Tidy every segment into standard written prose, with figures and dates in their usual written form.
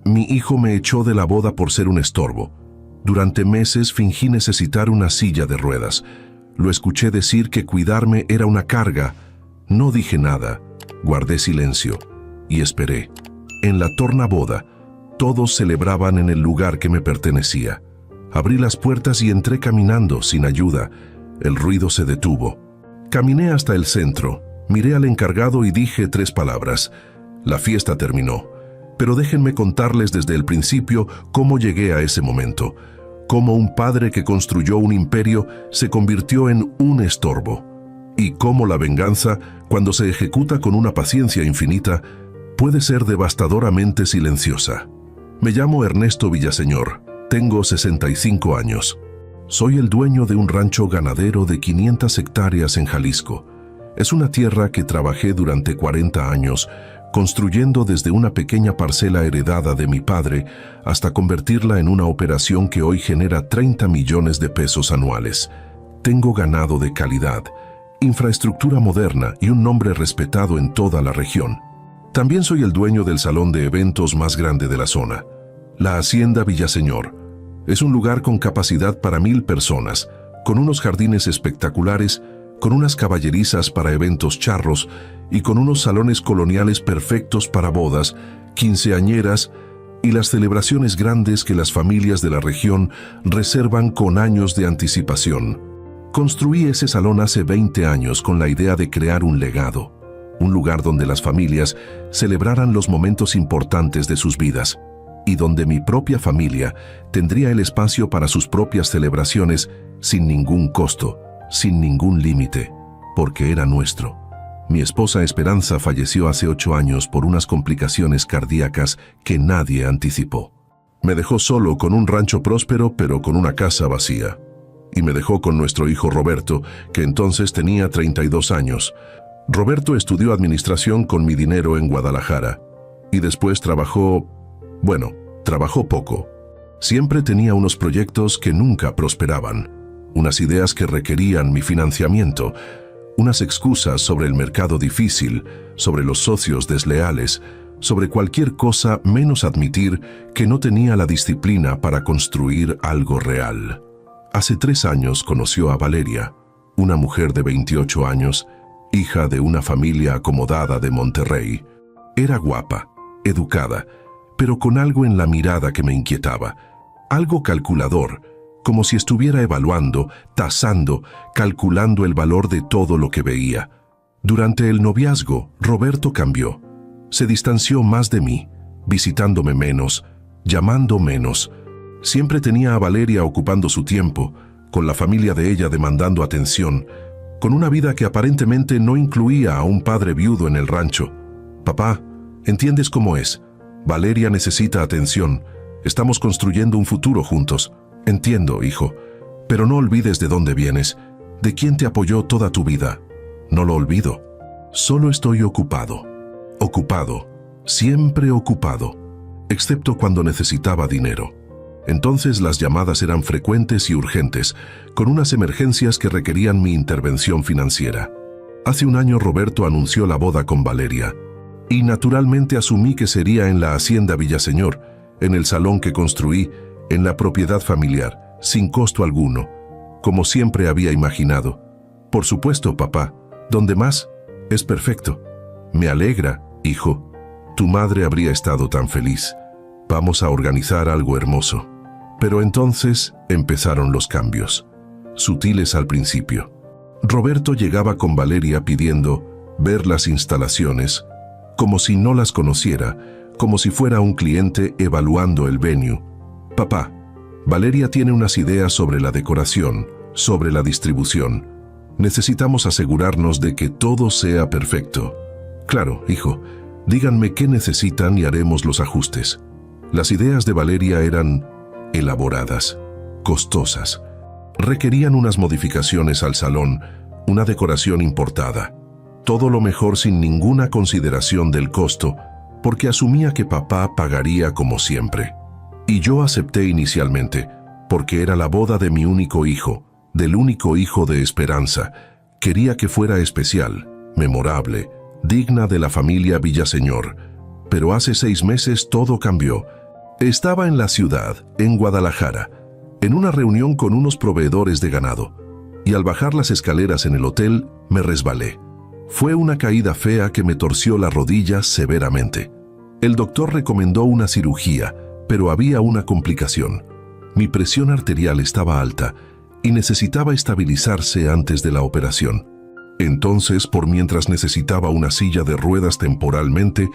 Mi hijo me echó de la boda por ser un estorbo. Durante meses fingí necesitar una silla de ruedas. Lo escuché decir que cuidarme era una carga. No dije nada, guardé silencio y esperé. En la tornaboda, todos celebraban en el lugar que me pertenecía. Abrí las puertas y entré caminando, sin ayuda. El ruido se detuvo. Caminé hasta el centro, miré al encargado y dije 3 palabras. La fiesta terminó, pero déjenme contarles desde el principio cómo llegué a ese momento. Cómo un padre que construyó un imperio se convirtió en un estorbo. Y cómo la venganza, cuando se ejecuta con una paciencia infinita, puede ser devastadoramente silenciosa. Me llamo Ernesto Villaseñor, tengo 65 años. Soy el dueño de un rancho ganadero de 500 hectáreas en Jalisco. Es una tierra que trabajé durante 40 años, construyendo desde una pequeña parcela heredada de mi padre hasta convertirla en una operación que hoy genera 30 millones de pesos anuales. Tengo ganado de calidad, infraestructura moderna y un nombre respetado en toda la región. También soy el dueño del salón de eventos más grande de la zona, la Hacienda Villaseñor. Es un lugar con capacidad para 1000 personas, con unos jardines espectaculares, con unas caballerizas para eventos charros y con unos salones coloniales perfectos para bodas, quinceañeras y las celebraciones grandes que las familias de la región reservan con años de anticipación. Construí ese salón hace 20 años con la idea de crear un legado, un lugar donde las familias celebraran los momentos importantes de sus vidas y donde mi propia familia tendría el espacio para sus propias celebraciones sin ningún costo, sin ningún límite, porque era nuestro. Mi esposa Esperanza falleció hace 8 años por unas complicaciones cardíacas que nadie anticipó. Me dejó solo con un rancho próspero pero con una casa vacía. Y me dejó con nuestro hijo Roberto, que entonces tenía 32 años. Roberto estudió administración con mi dinero en Guadalajara. Y después trabajó poco. Siempre tenía unos proyectos que nunca prosperaban, unas ideas que requerían mi financiamiento, unas excusas sobre el mercado difícil, sobre los socios desleales, sobre cualquier cosa menos admitir que no tenía la disciplina para construir algo real. Hace 3 años conoció a Valeria, una mujer de 28 años, hija de una familia acomodada de Monterrey. Era guapa, educada, pero con algo en la mirada que me inquietaba, algo calculador, como si estuviera evaluando, tasando, calculando el valor de todo lo que veía. Durante el noviazgo, Roberto cambió. Se distanció más de mí, visitándome menos, llamando menos. Siempre tenía a Valeria ocupando su tiempo, con la familia de ella demandando atención, con una vida que aparentemente no incluía a un padre viudo en el rancho. Papá, ¿entiendes cómo es? Valeria necesita atención. Estamos construyendo un futuro juntos. Entiendo, hijo, pero no olvides de dónde vienes, de quién te apoyó toda tu vida. No lo olvido. Solo estoy ocupado. Ocupado. Siempre ocupado. Excepto cuando necesitaba dinero. Entonces las llamadas eran frecuentes y urgentes, con unas emergencias que requerían mi intervención financiera. Hace 1 año Roberto anunció la boda con Valeria, y naturalmente asumí que sería en la Hacienda Villaseñor, en el salón que construí, en la propiedad familiar, sin costo alguno, como siempre había imaginado. Por supuesto, papá, ¿dónde más? Es perfecto. Me alegra, hijo. Tu madre habría estado tan feliz. Vamos a organizar algo hermoso. Pero entonces empezaron los cambios, sutiles al principio. Roberto llegaba con Valeria pidiendo ver las instalaciones, como si no las conociera, como si fuera un cliente evaluando el venue. Papá, Valeria tiene unas ideas sobre la decoración, sobre la distribución. Necesitamos asegurarnos de que todo sea perfecto. Claro, hijo, díganme qué necesitan y haremos los ajustes. Las ideas de Valeria eran elaboradas, costosas. Requerían unas modificaciones al salón, una decoración importada. Todo lo mejor sin ninguna consideración del costo, porque asumía que papá pagaría como siempre. Y yo acepté inicialmente, porque era la boda de mi único hijo, del único hijo de Esperanza. Quería que fuera especial, memorable, digna de la familia Villaseñor. Pero hace 6 meses todo cambió. Estaba en la ciudad, en Guadalajara, en una reunión con unos proveedores de ganado, y al bajar las escaleras en el hotel, me resbalé. Fue una caída fea que me torció la rodilla severamente. El doctor recomendó una cirugía, pero había una complicación. Mi presión arterial estaba alta y necesitaba estabilizarse antes de la operación. Entonces, por mientras necesitaba una silla de ruedas temporalmente,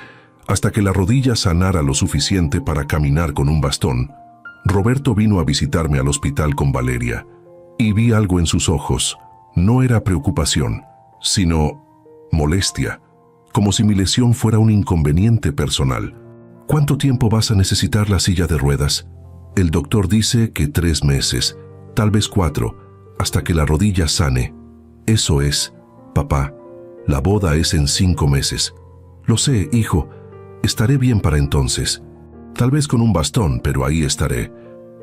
hasta que la rodilla sanara lo suficiente para caminar con un bastón, Roberto vino a visitarme al hospital con Valeria, y vi algo en sus ojos. No era preocupación, sino molestia, como si mi lesión fuera un inconveniente personal. ¿Cuánto tiempo vas a necesitar la silla de ruedas? El doctor dice que 3 meses, tal vez 4, hasta que la rodilla sane. Eso es, papá, la boda es en 5 meses. Lo sé, hijo, estaré bien para entonces. Tal vez con un bastón, pero ahí estaré.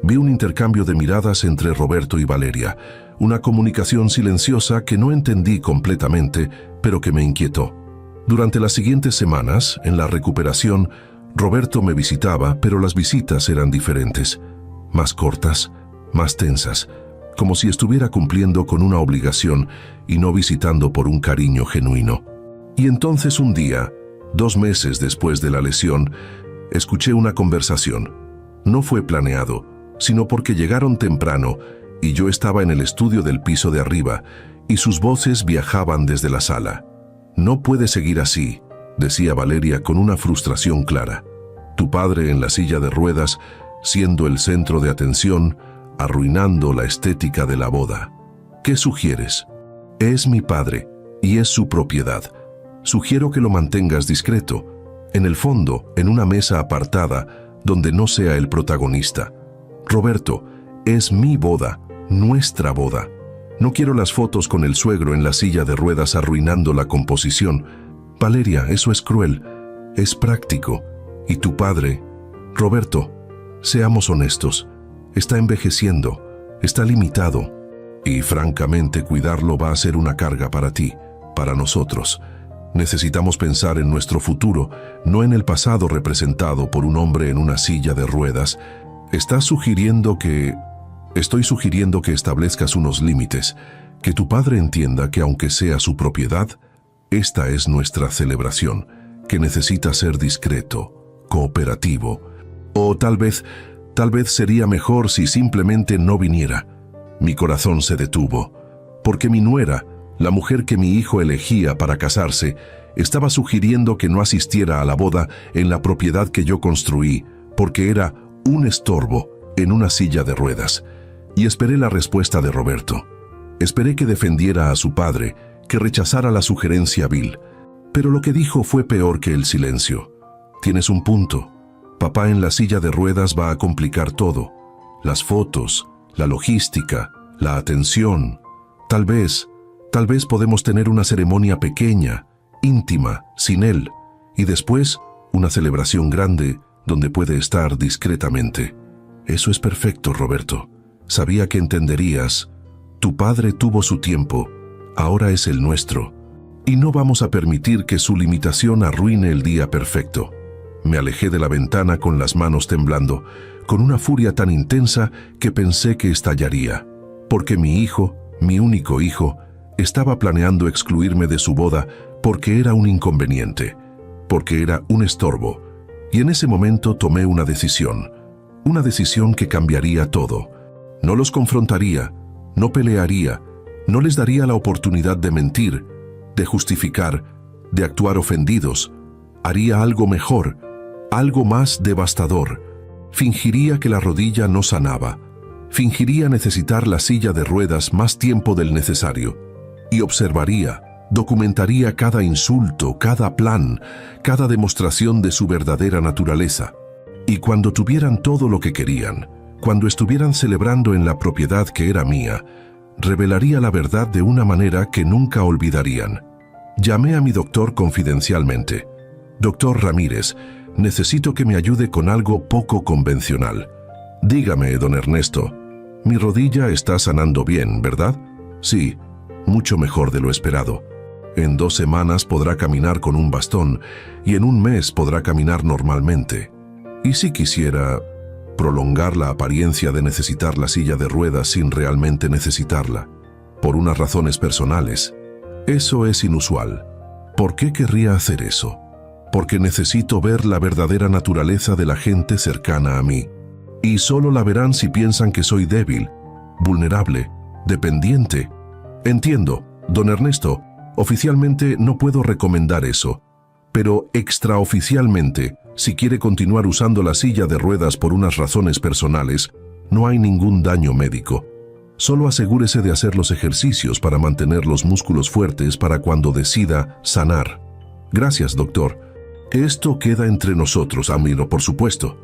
Vi un intercambio de miradas entre Roberto y Valeria, una comunicación silenciosa que no entendí completamente, pero que me inquietó. Durante las siguientes semanas, en la recuperación, Roberto me visitaba, pero las visitas eran diferentes, más cortas, más tensas, como si estuviera cumpliendo con una obligación y no visitando por un cariño genuino. Y entonces un día, 2 meses después de la lesión, escuché una conversación. No fue planeado, sino porque llegaron temprano y yo estaba en el estudio del piso de arriba y sus voces viajaban desde la sala. «No puede seguir así», decía Valeria con una frustración clara. «Tu padre en la silla de ruedas, siendo el centro de atención, arruinando la estética de la boda. ¿Qué sugieres? Es mi padre y es su propiedad. Sugiero que lo mantengas discreto, en el fondo, en una mesa apartada, donde no sea el protagonista. Roberto, es mi boda, nuestra boda. No quiero las fotos con el suegro en la silla de ruedas arruinando la composición. Valeria, eso es cruel, es práctico. Y tu padre, Roberto, seamos honestos, está envejeciendo, está limitado. Y francamente cuidarlo va a ser una carga para ti, para nosotros. Necesitamos pensar en nuestro futuro, no en el pasado representado por un hombre en una silla de ruedas. Estoy sugiriendo que establezcas unos límites, que tu padre entienda que aunque sea su propiedad, esta es nuestra celebración, que necesita ser discreto, cooperativo. O tal vez sería mejor si simplemente no viniera. Mi corazón se detuvo, porque mi nuera, la mujer que mi hijo elegía para casarse, estaba sugiriendo que no asistiera a la boda en la propiedad que yo construí, porque era un estorbo en una silla de ruedas. Y esperé la respuesta de Roberto. Esperé que defendiera a su padre, que rechazara la sugerencia vil. Pero lo que dijo fue peor que el silencio. Tienes un punto. Papá en la silla de ruedas va a complicar todo. Las fotos, la logística, la atención. Tal vez podemos tener una ceremonia pequeña, íntima, sin él, y después una celebración grande donde puede estar discretamente. Eso es perfecto, Roberto. Sabía que entenderías. Tu padre tuvo su tiempo, ahora es el nuestro, y no vamos a permitir que su limitación arruine el día perfecto. Me alejé de la ventana con las manos temblando, con una furia tan intensa que pensé que estallaría, porque mi hijo, mi único hijo, estaba planeando excluirme de su boda porque era un inconveniente, porque era un estorbo, y en ese momento tomé una decisión que cambiaría todo. No los confrontaría, no pelearía, no les daría la oportunidad de mentir, de justificar, de actuar ofendidos. Haría algo mejor, algo más devastador. Fingiría que la rodilla no sanaba, fingiría necesitar la silla de ruedas más tiempo del necesario, y observaría, documentaría cada insulto, cada plan, cada demostración de su verdadera naturaleza. Y cuando tuvieran todo lo que querían, cuando estuvieran celebrando en la propiedad que era mía, revelaría la verdad de una manera que nunca olvidarían. Llamé a mi doctor confidencialmente. Doctor Ramírez, necesito que me ayude con algo poco convencional. Dígame, don Ernesto, mi rodilla está sanando bien, ¿verdad? Sí, mucho mejor de lo esperado. En 2 semanas podrá caminar con un bastón y en 1 mes podrá caminar normalmente. ¿Y si quisiera prolongar la apariencia de necesitar la silla de ruedas sin realmente necesitarla? Por unas razones personales. Eso es inusual. ¿Por qué querría hacer eso? Porque necesito ver la verdadera naturaleza de la gente cercana a mí. Y solo la verán si piensan que soy débil, vulnerable, dependiente. Entiendo, don Ernesto, oficialmente no puedo recomendar eso, pero extraoficialmente, si quiere continuar usando la silla de ruedas por unas razones personales, no hay ningún daño médico. Solo asegúrese de hacer los ejercicios para mantener los músculos fuertes para cuando decida sanar. Gracias, doctor. Esto queda entre nosotros, amigo, por supuesto.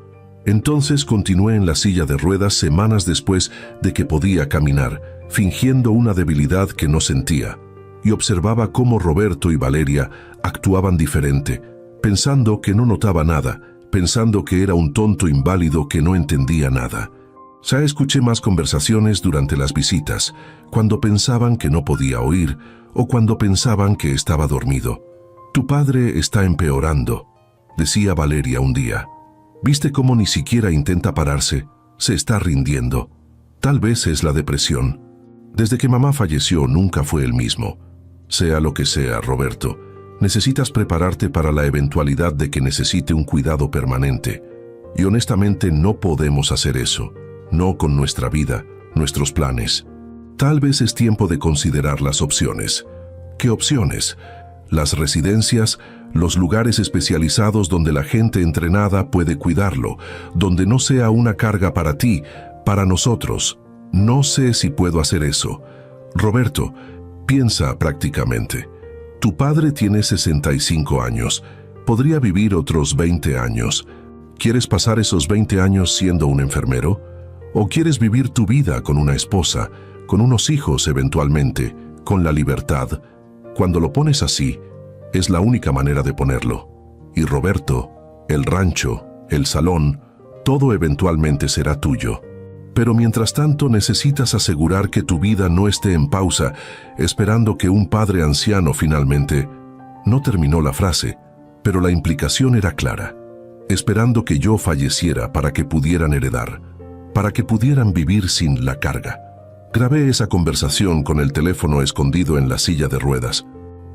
Entonces continué en la silla de ruedas semanas después de que podía caminar, fingiendo una debilidad que no sentía, y observaba cómo Roberto y Valeria actuaban diferente, pensando que no notaba nada, pensando que era un tonto inválido que no entendía nada. Ya escuché más conversaciones durante las visitas, cuando pensaban que no podía oír o cuando pensaban que estaba dormido. «Tu padre está empeorando», decía Valeria un día. «¿Viste cómo ni siquiera intenta pararse? Se está rindiendo. Tal vez es la depresión. Desde que mamá falleció nunca fue el mismo. Sea lo que sea, Roberto, necesitas prepararte para la eventualidad de que necesite un cuidado permanente. Y honestamente no podemos hacer eso. No con nuestra vida, nuestros planes. Tal vez es tiempo de considerar las opciones». ¿Qué opciones? Las residencias, los lugares especializados donde la gente entrenada puede cuidarlo, donde no sea una carga para ti, para nosotros. No sé si puedo hacer eso. Roberto, piensa prácticamente. Tu padre tiene 65 años. Podría vivir otros 20 años. ¿Quieres pasar esos 20 años siendo un enfermero? ¿O quieres vivir tu vida con una esposa, con unos hijos eventualmente, con la libertad? Cuando lo pones así, es la única manera de ponerlo. Y Roberto, el rancho, el salón, todo eventualmente será tuyo. Pero mientras tanto necesitas asegurar que tu vida no esté en pausa, esperando que un padre anciano finalmente... No terminó la frase, pero la implicación era clara. Esperando que yo falleciera para que pudieran heredar, para que pudieran vivir sin la carga. Grabé esa conversación con el teléfono escondido en la silla de ruedas.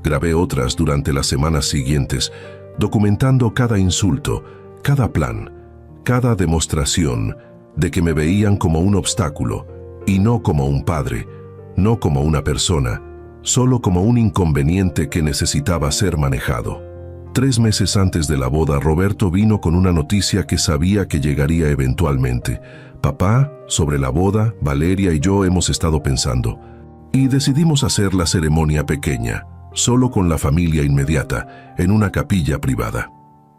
Grabé otras durante las semanas siguientes, documentando cada insulto, cada plan, cada demostración de que me veían como un obstáculo, y no como un padre, no como una persona, solo como un inconveniente que necesitaba ser manejado. 3 meses antes de la boda, Roberto vino con una noticia que sabía que llegaría eventualmente. Papá, sobre la boda, Valeria y yo hemos estado pensando. Y decidimos hacer la ceremonia pequeña, solo con la familia inmediata, en una capilla privada.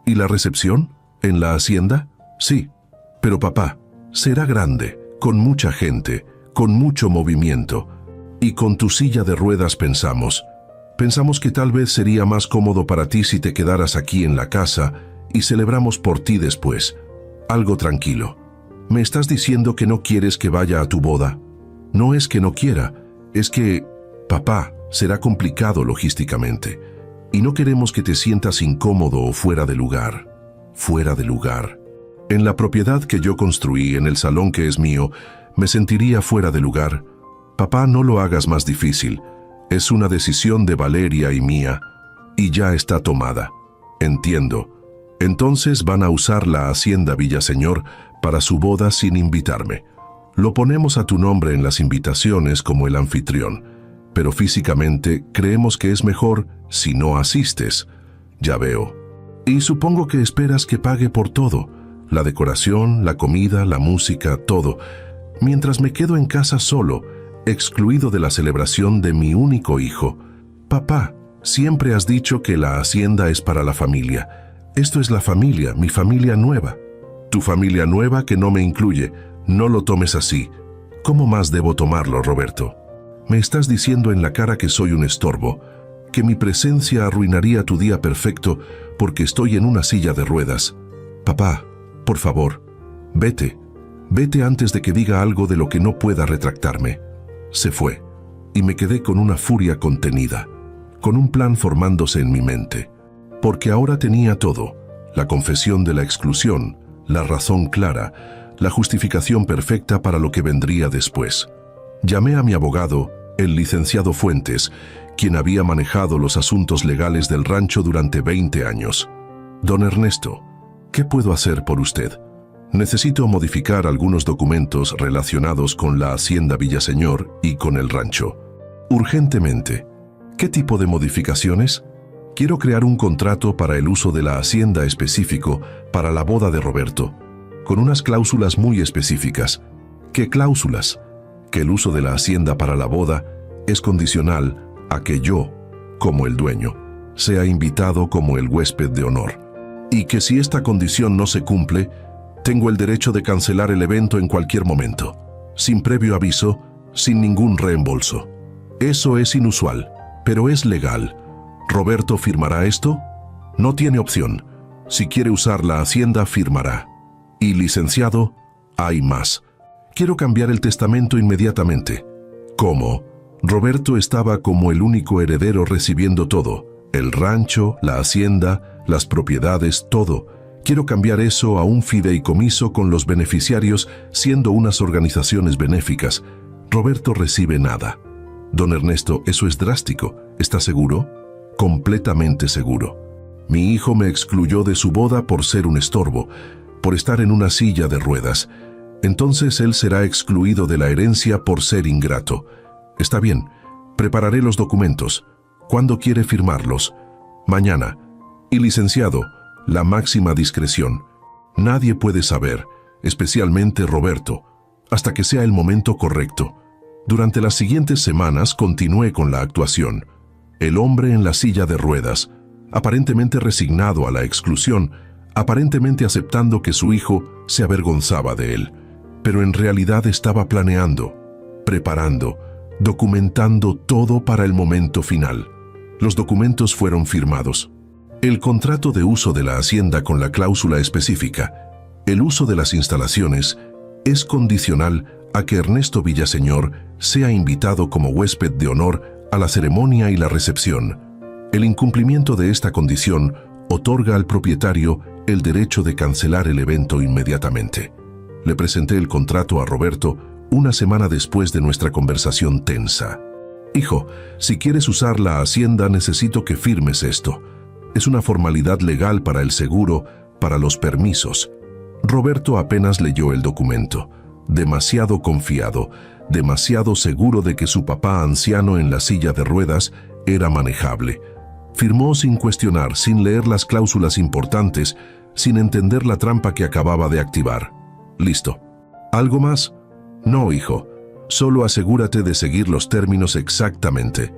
¿Y la recepción? ¿En la hacienda? Sí. Pero papá, será grande, con mucha gente, con mucho movimiento. Y con tu silla de ruedas pensamos que tal vez sería más cómodo para ti si te quedaras aquí en la casa y celebramos por ti después. Algo tranquilo. ¿Me estás diciendo que no quieres que vaya a tu boda? No es que no quiera, es que, papá, será complicado logísticamente. Y no queremos que te sientas incómodo o fuera de lugar. Fuera de lugar. En la propiedad que yo construí, en el salón que es mío, me sentiría fuera de lugar. Papá, no lo hagas más difícil. Es una decisión de Valeria y mía, y ya está tomada. Entiendo. Entonces van a usar la hacienda Villaseñor para su boda sin invitarme. Lo ponemos a tu nombre en las invitaciones como el anfitrión, pero físicamente creemos que es mejor si no asistes. Ya veo. Y supongo que esperas que pague por todo, la decoración, la comida, la música, todo, mientras me quedo en casa solo, excluido de la celebración de mi único hijo. Papá, siempre has dicho que la hacienda es para la familia. Esto es la familia, mi familia nueva. Tu familia nueva que no me incluye. No lo tomes así. ¿Cómo más debo tomarlo, Roberto? Me estás diciendo en la cara que soy un estorbo, que mi presencia arruinaría tu día perfecto porque estoy en una silla de ruedas. Papá, por favor, vete. Vete antes de que diga algo de lo que no pueda retractarme. Se fue, y me quedé con una furia contenida, con un plan formándose en mi mente, porque ahora tenía todo: la confesión de la exclusión, la razón clara, la justificación perfecta para lo que vendría después. Llamé a mi abogado, el licenciado Fuentes, quien había manejado los asuntos legales del rancho durante 20 años. Don Ernesto, ¿qué puedo hacer por usted? Necesito modificar algunos documentos relacionados con la Hacienda Villaseñor y con el rancho. Urgentemente. ¿Qué tipo de modificaciones? Quiero crear un contrato para el uso de la hacienda específico para la boda de Roberto, con unas cláusulas muy específicas. ¿Qué cláusulas? Que el uso de la hacienda para la boda es condicional a que yo, como el dueño, sea invitado como el huésped de honor. Y que si esta condición no se cumple, tengo el derecho de cancelar el evento en cualquier momento, sin previo aviso, sin ningún reembolso. Eso es inusual, pero es legal. ¿Roberto firmará esto? No tiene opción. Si quiere usar la hacienda, firmará. Y licenciado, hay más. Quiero cambiar el testamento inmediatamente. ¿Cómo? Roberto estaba como el único heredero recibiendo todo. El rancho, la hacienda, las propiedades, todo. Quiero cambiar eso a un fideicomiso con los beneficiarios siendo unas organizaciones benéficas. Roberto recibe nada. Don Ernesto, eso es drástico. ¿Está seguro? Completamente seguro. Mi hijo me excluyó de su boda por ser un estorbo, por estar en una silla de ruedas. Entonces él será excluido de la herencia por ser ingrato. Está bien, prepararé los documentos. ¿Cuándo quiere firmarlos? Mañana. Y licenciado, la máxima discreción. Nadie puede saber, especialmente Roberto, hasta que sea el momento correcto. Durante las siguientes semanas continué con la actuación. El hombre en la silla de ruedas, aparentemente resignado a la exclusión, aparentemente aceptando que su hijo se avergonzaba de él, pero en realidad estaba planeando, preparando, documentando todo para el momento final. Los documentos fueron firmados. El contrato de uso de la hacienda con la cláusula específica, el uso de las instalaciones, es condicional a que Ernesto Villaseñor sea invitado como huésped de honor a la ceremonia y la recepción. El incumplimiento de esta condición otorga al propietario el derecho de cancelar el evento inmediatamente. Le presenté el contrato a Roberto una semana después de nuestra conversación tensa. Hijo, si quieres usar la hacienda necesito que firmes esto. Es una formalidad legal para el seguro, para los permisos. Roberto apenas leyó el documento. Demasiado confiado, demasiado seguro de que su papá anciano en la silla de ruedas era manejable. Firmó sin cuestionar, sin leer las cláusulas importantes, sin entender la trampa que acababa de activar. Listo. ¿Algo más? No, hijo. Solo asegúrate de seguir los términos exactamente.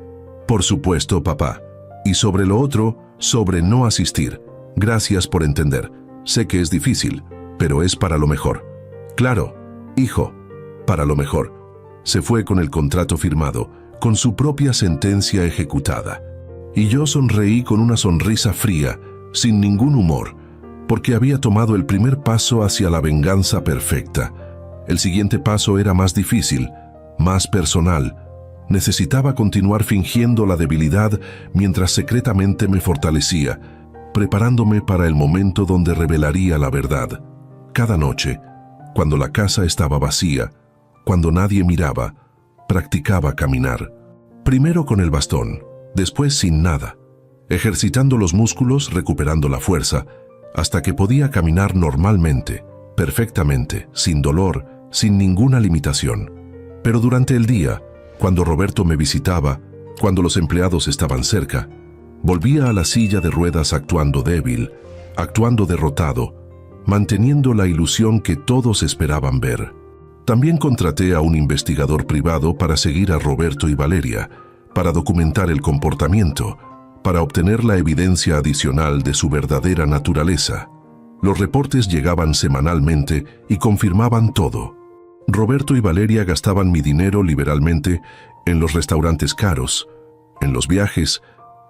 Por supuesto, papá. Y sobre lo otro, sobre no asistir. Gracias por entender. Sé que es difícil, pero es para lo mejor. Claro, hijo, para lo mejor. Se fue con el contrato firmado, con su propia sentencia ejecutada. Y yo sonreí con una sonrisa fría, sin ningún humor, porque había tomado el primer paso hacia la venganza perfecta. El siguiente paso era más difícil, más personal. Necesitaba continuar fingiendo la debilidad mientras secretamente me fortalecía, preparándome para el momento donde revelaría la verdad. Cada noche, cuando la casa estaba vacía, cuando nadie miraba, practicaba caminar. Primero con el bastón, después sin nada, ejercitando los músculos, recuperando la fuerza, hasta que podía caminar normalmente, perfectamente, sin dolor, sin ninguna limitación. Pero durante el día, cuando Roberto me visitaba, cuando los empleados estaban cerca, volvía a la silla de ruedas actuando débil, actuando derrotado, manteniendo la ilusión que todos esperaban ver. También contraté a un investigador privado para seguir a Roberto y Valeria, para documentar el comportamiento, para obtener la evidencia adicional de su verdadera naturaleza. Los reportes llegaban semanalmente y confirmaban todo. Roberto y Valeria gastaban mi dinero liberalmente en los restaurantes caros, en los viajes,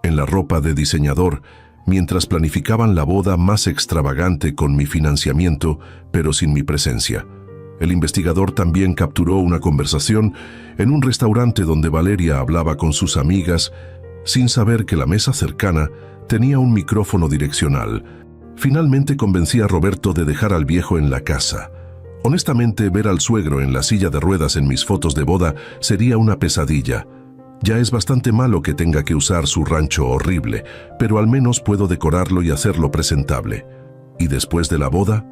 en la ropa de diseñador, mientras planificaban la boda más extravagante con mi financiamiento, pero sin mi presencia. El investigador también capturó una conversación en un restaurante donde Valeria hablaba con sus amigas sin saber que la mesa cercana tenía un micrófono direccional, Finalmente convencí a Roberto de dejar al viejo en la casa. Honestamente, ver al suegro en la silla de ruedas en mis fotos de boda sería una pesadilla. Ya es bastante malo que tenga que usar su rancho horrible, pero al menos puedo decorarlo y hacerlo presentable. ¿Y después de la boda?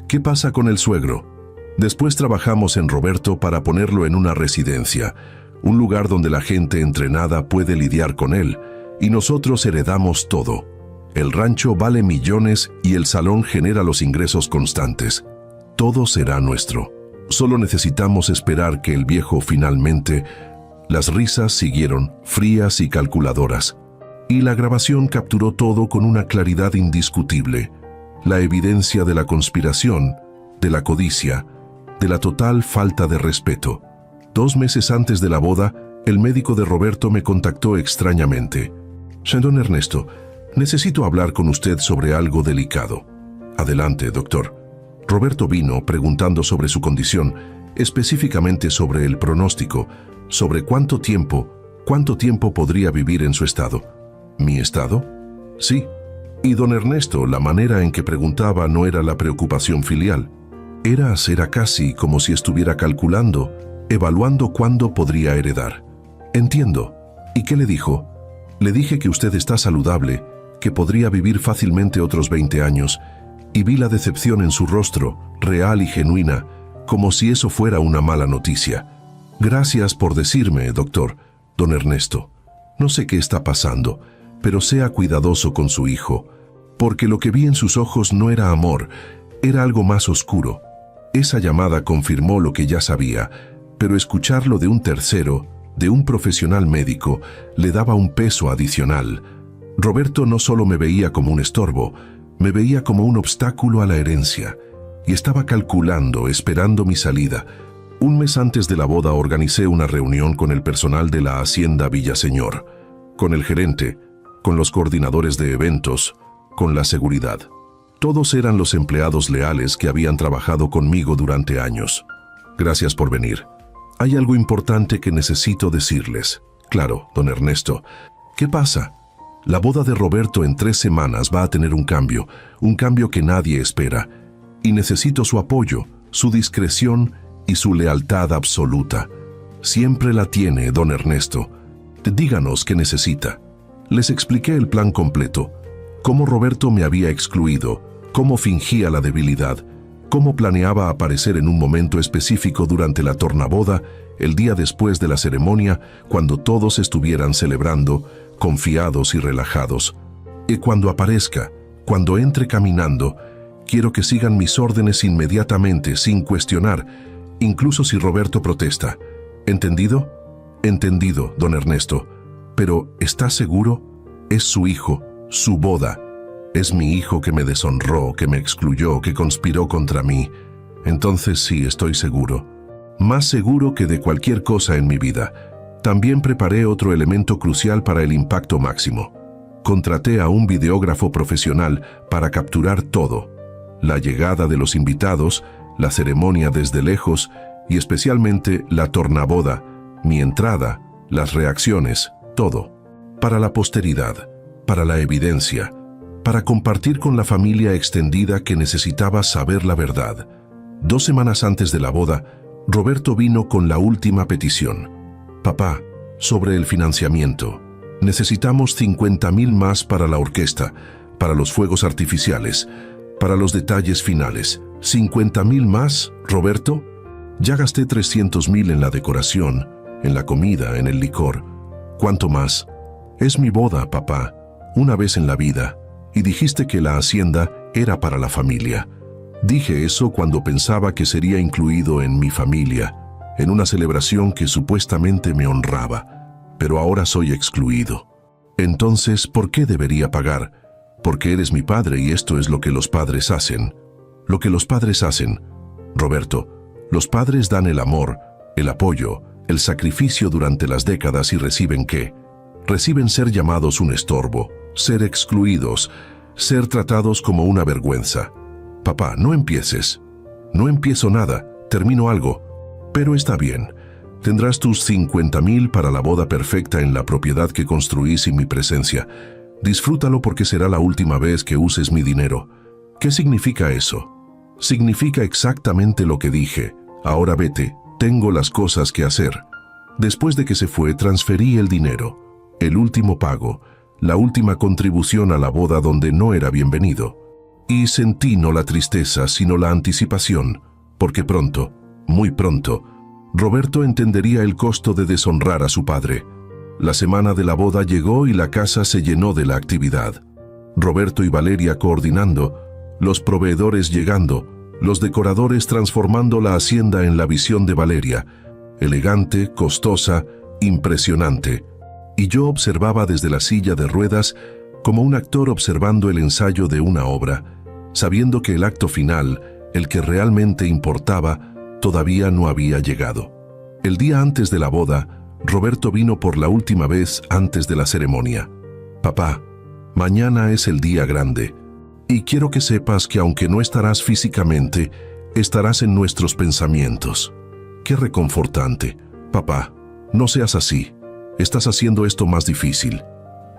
¿Qué pasa con el suegro? Después trabajamos en Roberto para ponerlo en una residencia, un lugar donde la gente entrenada puede lidiar con él, y nosotros heredamos todo. El rancho vale millones y el salón genera los ingresos constantes. Todo será nuestro. Solo necesitamos esperar que el viejo finalmente... Las risas siguieron, frías y calculadoras. Y la grabación capturó todo con una claridad indiscutible. La evidencia de la conspiración, de la codicia, de la total falta de respeto. 2 meses antes de la boda, el médico de Roberto me contactó extrañamente. «Don Ernesto, necesito hablar con usted sobre algo delicado». «Adelante, doctor». Roberto vino preguntando sobre su condición, específicamente sobre el pronóstico, sobre cuánto tiempo podría vivir en su estado. ¿Mi estado? Sí. Y don Ernesto, la manera en que preguntaba no era la preocupación filial. Era casi como si estuviera calculando, evaluando cuándo podría heredar. Entiendo. ¿Y qué le dijo? Le dije que usted está saludable, que podría vivir fácilmente otros 20 años, y vi la decepción en su rostro, real y genuina, como si eso fuera una mala noticia. Gracias por decirme, doctor, don Ernesto. No sé qué está pasando, pero sea cuidadoso con su hijo, porque lo que vi en sus ojos no era amor, era algo más oscuro. Esa llamada confirmó lo que ya sabía, pero escucharlo de un tercero, de un profesional médico, le daba un peso adicional. Roberto no solo me veía como un estorbo, me veía como un obstáculo a la herencia, y estaba calculando, esperando mi salida. 1 mes antes de la boda organicé una reunión con el personal de la Hacienda Villaseñor, con el gerente, con los coordinadores de eventos, con la seguridad. Todos eran los empleados leales que habían trabajado conmigo durante años. Gracias por venir. Hay algo importante que necesito decirles. Claro, don Ernesto. ¿Qué pasa? La boda de Roberto en 3 semanas va a tener un cambio que nadie espera. Y necesito su apoyo, su discreción y su lealtad absoluta. Siempre la tiene, don Ernesto. Díganos qué necesita. Les expliqué el plan completo, cómo Roberto me había excluido, cómo fingía la debilidad, cómo planeaba aparecer en un momento específico durante la tornaboda, el día después de la ceremonia, cuando todos estuvieran celebrando, confiados y relajados. Y cuando aparezca, cuando entre caminando, quiero que sigan mis órdenes inmediatamente, sin cuestionar, incluso si Roberto protesta. ¿Entendido? Entendido, don Ernesto. Pero, ¿está seguro? Es su hijo, su boda. Es mi hijo que me deshonró, que me excluyó, que conspiró contra mí. Entonces sí, estoy seguro. Más seguro que de cualquier cosa en mi vida. También preparé otro elemento crucial para el impacto máximo. Contraté a un videógrafo profesional para capturar todo. La llegada de los invitados, la ceremonia desde lejos y especialmente la tornaboda, mi entrada, las reacciones, todo. Para la posteridad, para la evidencia, para compartir con la familia extendida que necesitaba saber la verdad. 2 semanas antes de la boda, Roberto vino con la última petición. Papá, sobre el financiamiento. Necesitamos 50,000 más para la orquesta, para los fuegos artificiales, para los detalles finales. ¿50,000 más, Roberto? Ya gasté 300,000 en la decoración, en la comida, en el licor. ¿Cuánto más? Es mi boda, papá, una vez en la vida, y dijiste que la hacienda era para la familia. Dije eso cuando pensaba que sería incluido en mi familia, en una celebración que supuestamente me honraba, pero ahora soy excluido. Entonces, ¿por qué debería pagar? Porque eres mi padre y esto es lo que los padres hacen. Lo que los padres hacen. Roberto, los padres dan el amor, el apoyo, el sacrificio durante las décadas y reciben ¿qué? Reciben ser llamados un estorbo, ser excluidos, ser tratados como una vergüenza. Papá, no empieces. No empiezo nada, termino algo. Pero está bien. Tendrás tus 50,000 para la boda perfecta en la propiedad que construí sin mi presencia. Disfrútalo porque será la última vez que uses mi dinero. ¿Qué significa eso? Significa exactamente lo que dije. Ahora vete, tengo las cosas que hacer. Después de que se fue, transferí el dinero, el último pago, la última contribución a la boda donde no era bienvenido. Y sentí no la tristeza, sino la anticipación, porque pronto, muy pronto, Roberto entendería el costo de deshonrar a su padre. La semana de la boda llegó y la casa se llenó de la actividad. Roberto y Valeria coordinando, los proveedores llegando, los decoradores transformando la hacienda en la visión de Valeria, elegante, costosa, impresionante. Y yo observaba desde la silla de ruedas como un actor observando el ensayo de una obra, sabiendo que el acto final, el que realmente importaba, todavía no había llegado. El día antes de la boda, Roberto vino por la última vez antes de la ceremonia. Papá, mañana es el día grande, y quiero que sepas que aunque no estarás físicamente, estarás en nuestros pensamientos. Qué reconfortante. Papá, no seas así. Estás haciendo esto más difícil.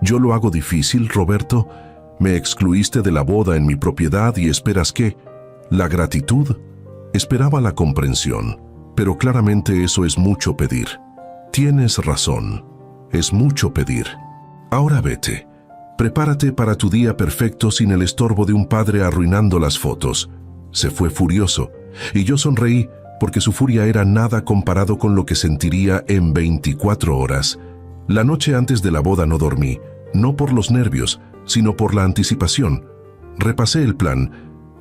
¿Yo lo hago difícil, Roberto? Me excluiste de la boda en mi propiedad y esperas ¿qué? ¿La gratitud? Esperaba la comprensión, pero claramente eso es mucho pedir. Tienes razón, es mucho pedir. Ahora vete. Prepárate para tu día perfecto sin el estorbo de un padre arruinando las fotos. Se fue furioso, y yo sonreí porque su furia era nada comparado con lo que sentiría en 24 horas. La noche antes de la boda no dormí, no por los nervios, sino por la anticipación. Repasé el plan,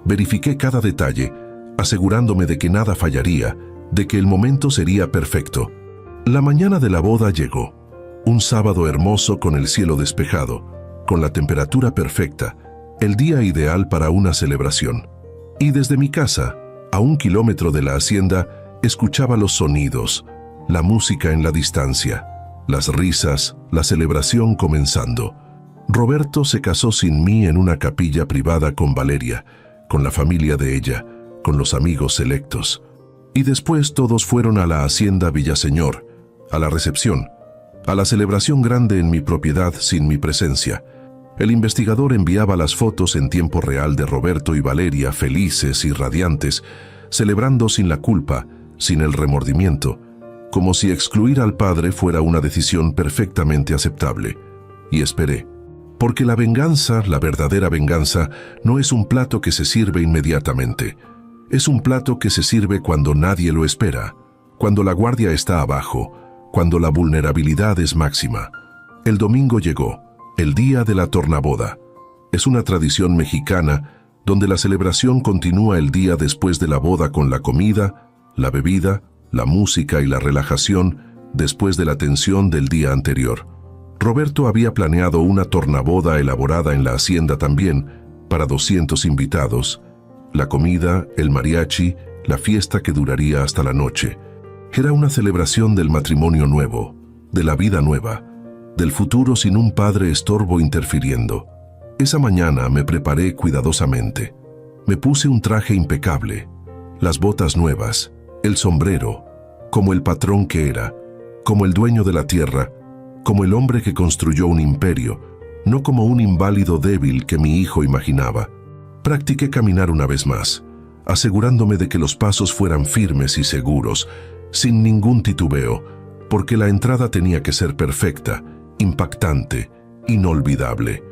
verifiqué cada detalle, asegurándome de que nada fallaría, de que el momento sería perfecto. La mañana de la boda llegó, un sábado hermoso con el cielo despejado, con la temperatura perfecta, el día ideal para una celebración. Y desde mi casa, a 1 kilómetro de la hacienda, escuchaba los sonidos, la música en la distancia, las risas, la celebración comenzando. Roberto se casó sin mí en una capilla privada con Valeria, con la familia de ella, con los amigos selectos. Y después todos fueron a la hacienda Villaseñor, a la recepción, a la celebración grande en mi propiedad sin mi presencia. El investigador enviaba las fotos en tiempo real de Roberto y Valeria felices y radiantes, celebrando sin la culpa, sin el remordimiento, como si excluir al padre fuera una decisión perfectamente aceptable. Y esperé, porque la venganza, la verdadera venganza, no es un plato que se sirve inmediatamente. Es un plato que se sirve cuando nadie lo espera, cuando la guardia está abajo, cuando la vulnerabilidad es máxima. El domingo llegó, el día de la tornaboda. Es una tradición mexicana donde la celebración continúa el día después de la boda con la comida, la bebida, la música y la relajación después de la tensión del día anterior. Roberto había planeado una tornaboda elaborada en la hacienda también, para 200 invitados. La comida, el mariachi, la fiesta que duraría hasta la noche. Era una celebración del matrimonio nuevo, de la vida nueva, del futuro sin un padre estorbo interfiriendo. Esa mañana me preparé cuidadosamente. Me puse un traje impecable, las botas nuevas, el sombrero, como el patrón que era, como el dueño de la tierra, como el hombre que construyó un imperio, no como un inválido débil que mi hijo imaginaba. Practiqué caminar una vez más, asegurándome de que los pasos fueran firmes y seguros, sin ningún titubeo, porque la entrada tenía que ser perfecta, impactante, inolvidable.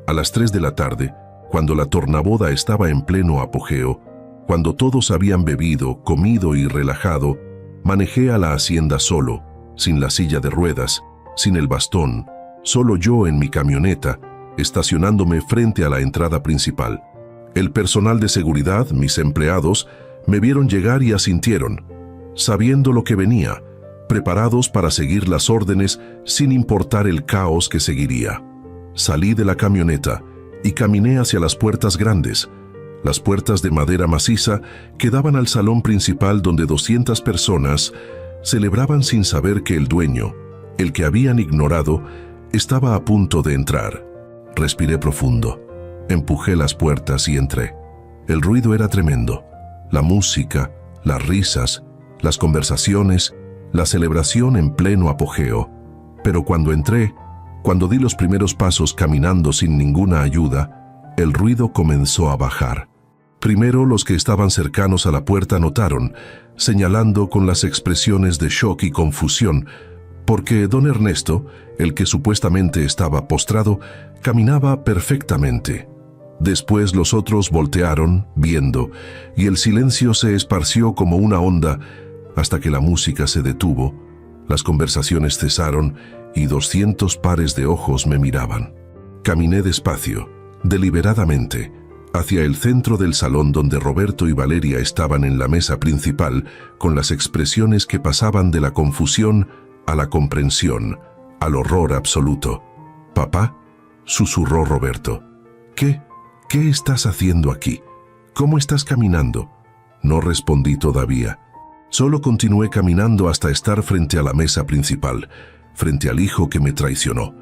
A las 3 de la tarde, cuando la tornaboda estaba en pleno apogeo, cuando todos habían bebido, comido y relajado, manejé a la hacienda solo, sin la silla de ruedas, sin el bastón, solo yo en mi camioneta, estacionándome frente a la entrada principal. El personal de seguridad, mis empleados, me vieron llegar y asintieron, sabiendo lo que venía, preparados para seguir las órdenes sin importar el caos que seguiría. Salí de la camioneta y caminé hacia las puertas grandes, las puertas de madera maciza que daban al salón principal donde 200 personas celebraban sin saber que el dueño, el que habían ignorado, estaba a punto de entrar. Respiré profundo, empujé las puertas y entré. El ruido era tremendo, la música, las risas, las conversaciones, la celebración en pleno apogeo. Pero cuando entré, cuando di los primeros pasos caminando sin ninguna ayuda, el ruido comenzó a bajar. Primero los que estaban cercanos a la puerta notaron, señalando con las expresiones de shock y confusión, porque don Ernesto, el que supuestamente estaba postrado, caminaba perfectamente. Después los otros voltearon, viendo, y el silencio se esparció como una onda hasta que la música se detuvo, las conversaciones cesaron y 200 pares de ojos me miraban. Caminé despacio, deliberadamente, hacia el centro del salón donde Roberto y Valeria estaban en la mesa principal, con las expresiones que pasaban de la confusión a la comprensión, al horror absoluto. «Papá», susurró Roberto. «¿Qué estás haciendo aquí? ¿Cómo estás caminando?» No respondí todavía. Solo continué caminando hasta estar frente a la mesa principal, frente al hijo que me traicionó,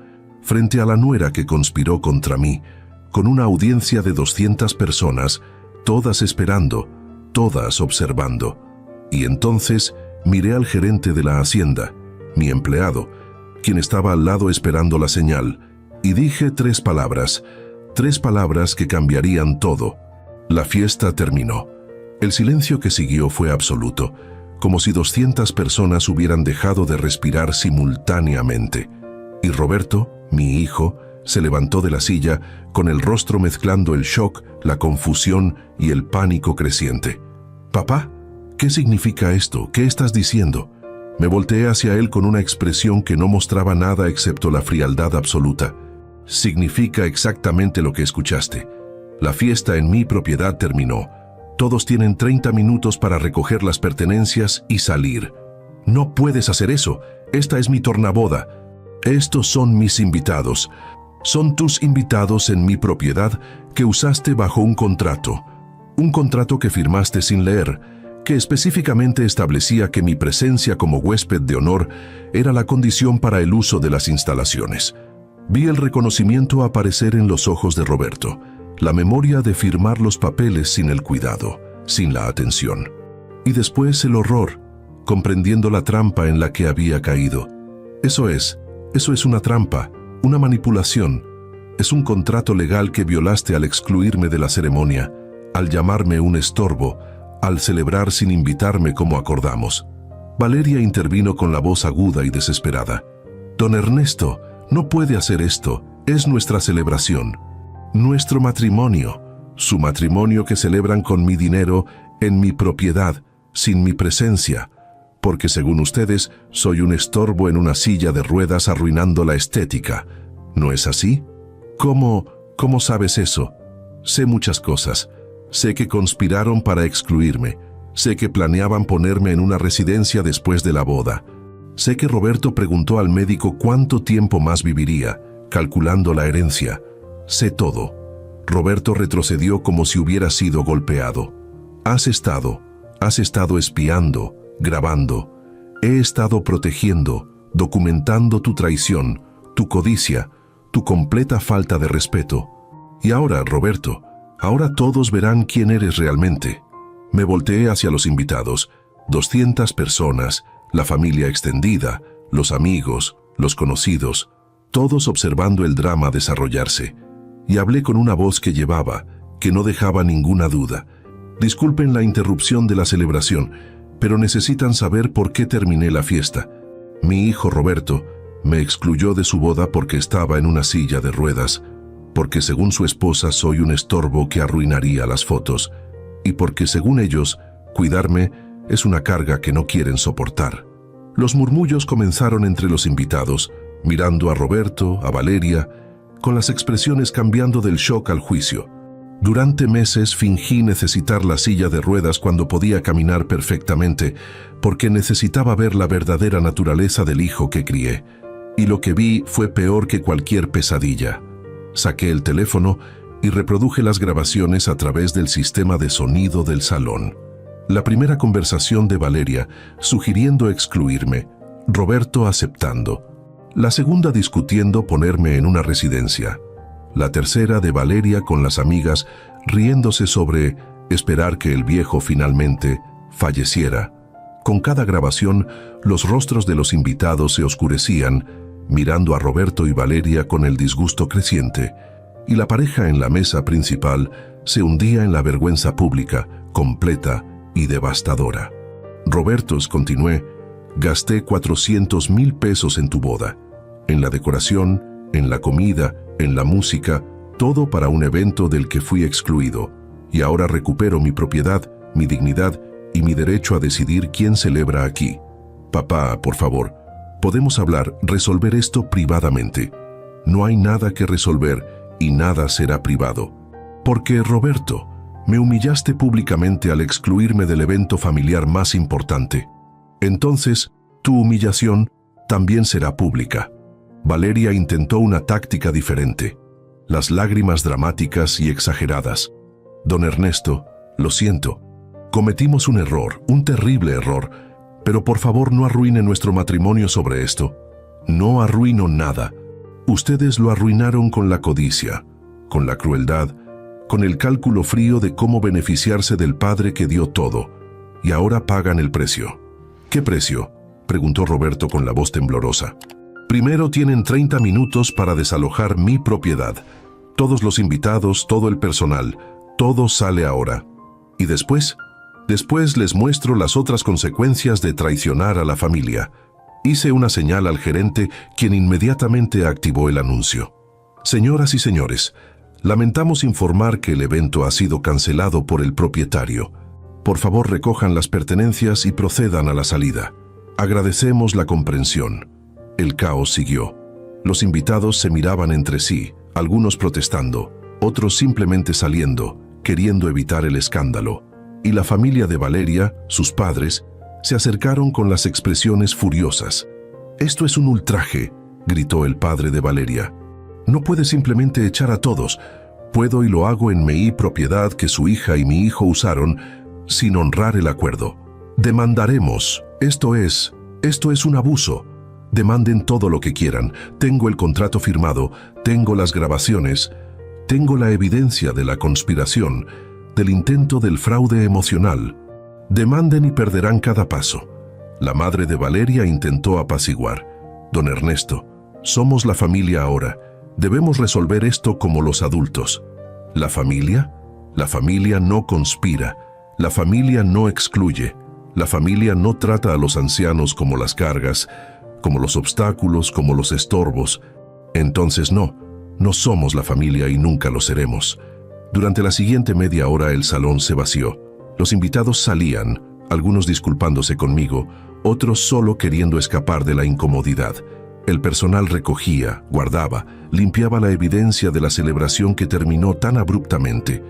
frente a la nuera que conspiró contra mí, con una audiencia de 200 personas, todas esperando, todas observando. Y entonces miré al gerente de la hacienda, mi empleado, quien estaba al lado esperando la señal, y dije 3 palabras que cambiarían todo. La fiesta terminó. El silencio que siguió fue absoluto, como si 200 personas hubieran dejado de respirar simultáneamente. Y Roberto, mi hijo, se levantó de la silla, con el rostro mezclando el shock, la confusión y el pánico creciente. «Papá, ¿qué significa esto? ¿Qué estás diciendo?» Me volteé hacia él con una expresión que no mostraba nada excepto la frialdad absoluta. «Significa exactamente lo que escuchaste. La fiesta en mi propiedad terminó. Todos tienen 30 minutos para recoger las pertenencias y salir. No puedes hacer eso. Esta es mi tornaboda. Estos son mis invitados. Son tus invitados en mi propiedad que usaste bajo un contrato que firmaste sin leer, que específicamente establecía que mi presencia como huésped de honor era la condición para el uso de las instalaciones». Vi el reconocimiento aparecer en los ojos de Roberto, la memoria de firmar los papeles sin el cuidado, sin la atención. Y después el horror, comprendiendo la trampa en la que había caído. Eso es una trampa, una manipulación. Es un contrato legal que violaste al excluirme de la ceremonia, al llamarme un estorbo, al celebrar sin invitarme como acordamos. Valeria intervino con la voz aguda y desesperada. «Don Ernesto, no puede hacer esto. Es nuestra celebración. Nuestro matrimonio. Su matrimonio que celebran con mi dinero, en mi propiedad, sin mi presencia. Porque según ustedes, soy un estorbo en una silla de ruedas arruinando la estética. ¿No es así? ¿Cómo sabes eso? Sé muchas cosas. Sé que conspiraron para excluirme. Sé que planeaban ponerme en una residencia después de la boda. Sé que Roberto preguntó al médico cuánto tiempo más viviría, calculando la herencia. Sé todo». Roberto retrocedió como si hubiera sido golpeado. Has estado espiando, grabando. He estado protegiendo, documentando tu traición, tu codicia, tu completa falta de respeto. Y ahora, Roberto, ahora todos verán quién eres realmente». Me volteé hacia los invitados, 200 personas, la familia extendida, los amigos, los conocidos, todos observando el drama desarrollarse. Y hablé con una voz que no dejaba ninguna duda. «Disculpen la interrupción de la celebración, pero necesitan saber por qué terminé la fiesta. Mi hijo Roberto me excluyó de su boda porque estaba en una silla de ruedas, porque según su esposa soy un estorbo que arruinaría las fotos, y porque según ellos, cuidarme es una carga que no quieren soportar». Los murmullos comenzaron entre los invitados, mirando a Roberto, a Valeria, con las expresiones cambiando del shock al juicio. Durante meses fingí necesitar la silla de ruedas cuando podía caminar perfectamente, porque necesitaba ver la verdadera naturaleza del hijo que crié. Y lo que vi fue peor que cualquier pesadilla. Saqué el teléfono y reproduje las grabaciones a través del sistema de sonido del salón. La primera conversación de Valeria, sugiriendo excluirme, Roberto aceptando. La segunda discutiendo ponerme en una residencia. La tercera de Valeria con las amigas riéndose sobre esperar que el viejo finalmente falleciera. Con cada grabación, los rostros de los invitados se oscurecían, mirando a Roberto y Valeria con el disgusto creciente, y la pareja en la mesa principal se hundía en la vergüenza pública, completa y devastadora. Robertos, continué, gasté 400,000 pesos en tu boda, en la decoración, en la comida, en la música, todo para un evento del que fui excluido, y ahora recupero mi propiedad, mi dignidad y mi derecho a decidir quién celebra aquí. Papá, por favor, podemos hablar, resolver esto privadamente. No hay nada que resolver y nada será privado. Porque, Roberto, me humillaste públicamente al excluirme del evento familiar más importante. Entonces, tu humillación también será pública. Valeria intentó una táctica diferente. Las lágrimas dramáticas y exageradas. Don Ernesto, lo siento. Cometimos un error, un terrible error, pero por favor no arruine nuestro matrimonio sobre esto. No arruino nada. Ustedes lo arruinaron con la codicia, con la crueldad, con el cálculo frío de cómo beneficiarse del padre que dio todo, y ahora pagan el precio. ¿Qué precio?, preguntó Roberto con la voz temblorosa. Primero tienen 30 minutos para desalojar mi propiedad. Todos los invitados, todo el personal, todo sale ahora. Y después les muestro las otras consecuencias de traicionar a la familia. Hice una señal al gerente, quien inmediatamente activó el anuncio. Señoras y señores, lamentamos informar que el evento ha sido cancelado por el propietario. Por favor, recojan las pertenencias y procedan a la salida. Agradecemos la comprensión. El caos siguió. Los invitados se miraban entre sí, algunos protestando, otros simplemente saliendo, queriendo evitar el escándalo. Y la familia de Valeria, sus padres, se acercaron con las expresiones furiosas. «Esto es un ultraje», gritó el padre de Valeria. «No puede simplemente echar a todos. Puedo y lo hago en mi propiedad que su hija y mi hijo usaron sin honrar el acuerdo. Demandaremos. Esto es un abuso. Demanden todo lo que quieran. Tengo el contrato firmado, tengo las grabaciones, tengo la evidencia de la conspiración, del intento del fraude emocional. Demanden y perderán cada paso». La madre de Valeria intentó apaciguar. «Don Ernesto, somos la familia ahora. Debemos resolver esto como los adultos». ¿La familia? La familia no conspira. La familia no excluye. La familia no trata a los ancianos como las cargas, como los obstáculos, como los estorbos. Entonces no somos la familia y nunca lo seremos. Durante la siguiente media hora el salón se vació. Los invitados salían, algunos disculpándose conmigo, otros solo queriendo escapar de la incomodidad. El personal recogía, guardaba, limpiaba la evidencia de la celebración que terminó tan abruptamente.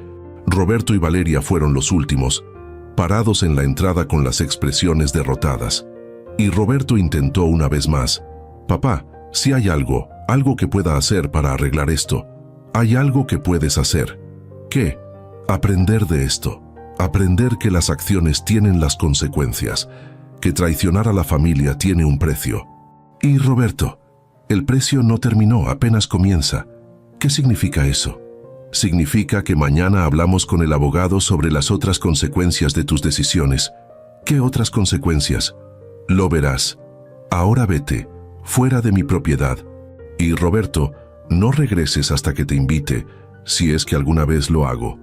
Roberto y Valeria fueron los últimos, parados en la entrada con las expresiones derrotadas. Y Roberto intentó una vez más. «Papá, si hay algo que pueda hacer para arreglar esto. Hay algo que puedes hacer». ¿Qué? Aprender de esto. Aprender que las acciones tienen las consecuencias, que traicionar a la familia tiene un precio. Y Roberto, el precio no terminó, apenas comienza. ¿Qué significa eso? Significa que mañana hablamos con el abogado sobre las otras consecuencias de tus decisiones. ¿Qué otras consecuencias? Lo verás. Ahora vete, fuera de mi propiedad. Y Roberto, no regreses hasta que te invite, si es que alguna vez lo hago.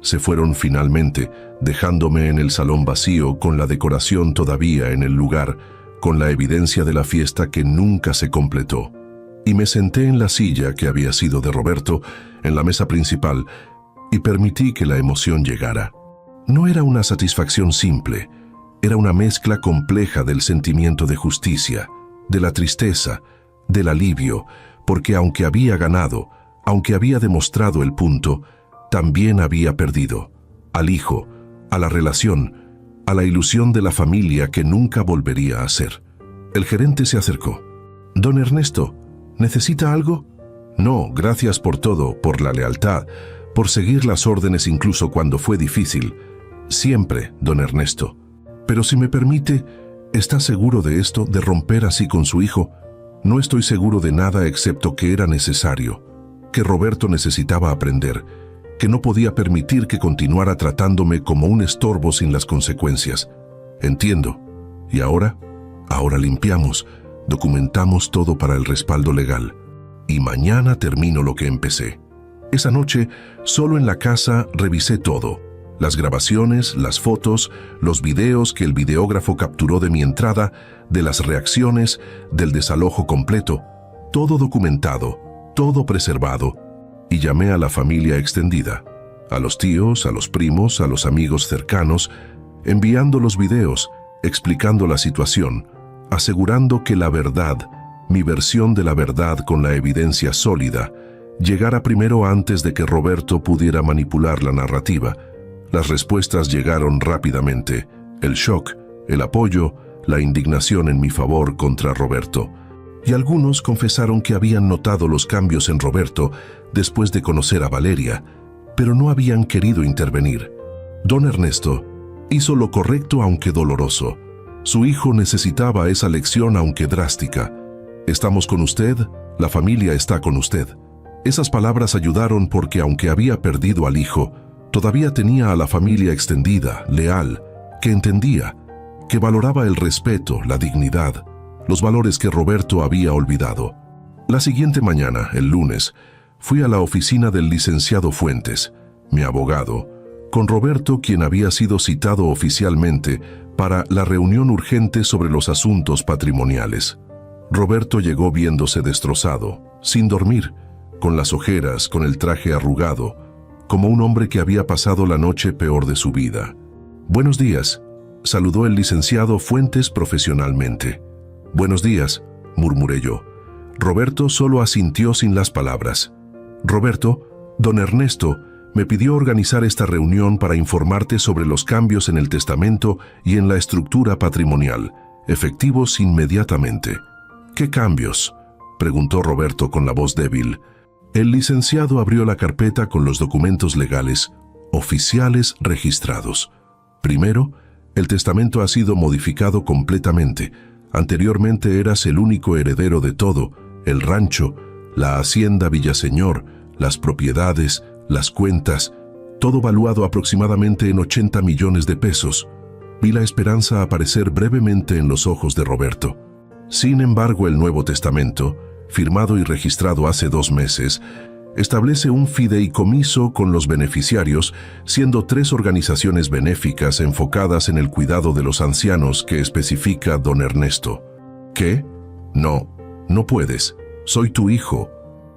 Se fueron finalmente, dejándome en el salón vacío con la decoración todavía en el lugar, con la evidencia de la fiesta que nunca se completó. Y me senté en la silla que había sido de Roberto, en la mesa principal, y permití que la emoción llegara. No era una satisfacción simple, era una mezcla compleja del sentimiento de justicia, de la tristeza, del alivio, porque aunque había ganado, aunque había demostrado el punto, también había perdido. Al hijo, a la relación, a la ilusión de la familia que nunca volvería a ser. El gerente se acercó. «Don Ernesto, ¿necesita algo?» «No, gracias por todo, por la lealtad, por seguir las órdenes incluso cuando fue difícil. Siempre, don Ernesto. Pero si me permite, ¿está seguro de esto, de romper así con su hijo?» «No estoy seguro de nada excepto que era necesario, que Roberto necesitaba aprender, que no podía permitir que continuara tratándome como un estorbo sin las consecuencias. Entiendo. Y ahora limpiamos, documentamos todo para el respaldo legal. Y mañana termino lo que empecé. Esa noche, solo en la casa revisé todo. Las grabaciones, las fotos, los videos que el videógrafo capturó de mi entrada, de las reacciones, del desalojo completo. Todo documentado, todo preservado. Y llamé a la familia extendida, a los tíos, a los primos, a los amigos cercanos, enviando los videos, explicando la situación, asegurando que la verdad, mi versión de la verdad con la evidencia sólida, llegara primero antes de que Roberto pudiera manipular la narrativa. Las respuestas llegaron rápidamente: el shock, el apoyo, la indignación en mi favor contra Roberto. Y algunos confesaron que habían notado los cambios en Roberto después de conocer a Valeria, pero no habían querido intervenir. Don Ernesto hizo lo correcto aunque doloroso. Su hijo necesitaba esa lección aunque drástica. Estamos con usted, la familia está con usted. Esas palabras ayudaron porque aunque había perdido al hijo, todavía tenía a la familia extendida, leal, que entendía, que valoraba el respeto, la dignidad, los valores que Roberto había olvidado. La siguiente mañana, el lunes, fui a la oficina del licenciado Fuentes, mi abogado, con Roberto, quien había sido citado oficialmente para la reunión urgente sobre los asuntos patrimoniales. Roberto llegó viéndose destrozado, sin dormir, con las ojeras, con el traje arrugado, como un hombre que había pasado la noche peor de su vida. «Buenos días», saludó el licenciado Fuentes profesionalmente. «Buenos días», murmuré yo. Roberto solo asintió sin las palabras. «Roberto, don Ernesto me pidió organizar esta reunión para informarte sobre los cambios en el testamento y en la estructura patrimonial, efectivos inmediatamente». «¿Qué cambios?», preguntó Roberto con la voz débil. El licenciado abrió la carpeta con los documentos legales, oficiales registrados. Primero, el testamento ha sido modificado completamente. Anteriormente eras el único heredero de todo: el rancho, la hacienda Villaseñor, las propiedades, las cuentas, todo valuado aproximadamente en 80 millones de pesos. Vi la esperanza aparecer brevemente en los ojos de Roberto. Sin embargo, el Nuevo Testamento, firmado y registrado hace 2 meses, establece un fideicomiso con los beneficiarios, siendo 3 organizaciones benéficas enfocadas en el cuidado de los ancianos que especifica don Ernesto. ¿Qué? No, no puedes. Soy tu hijo.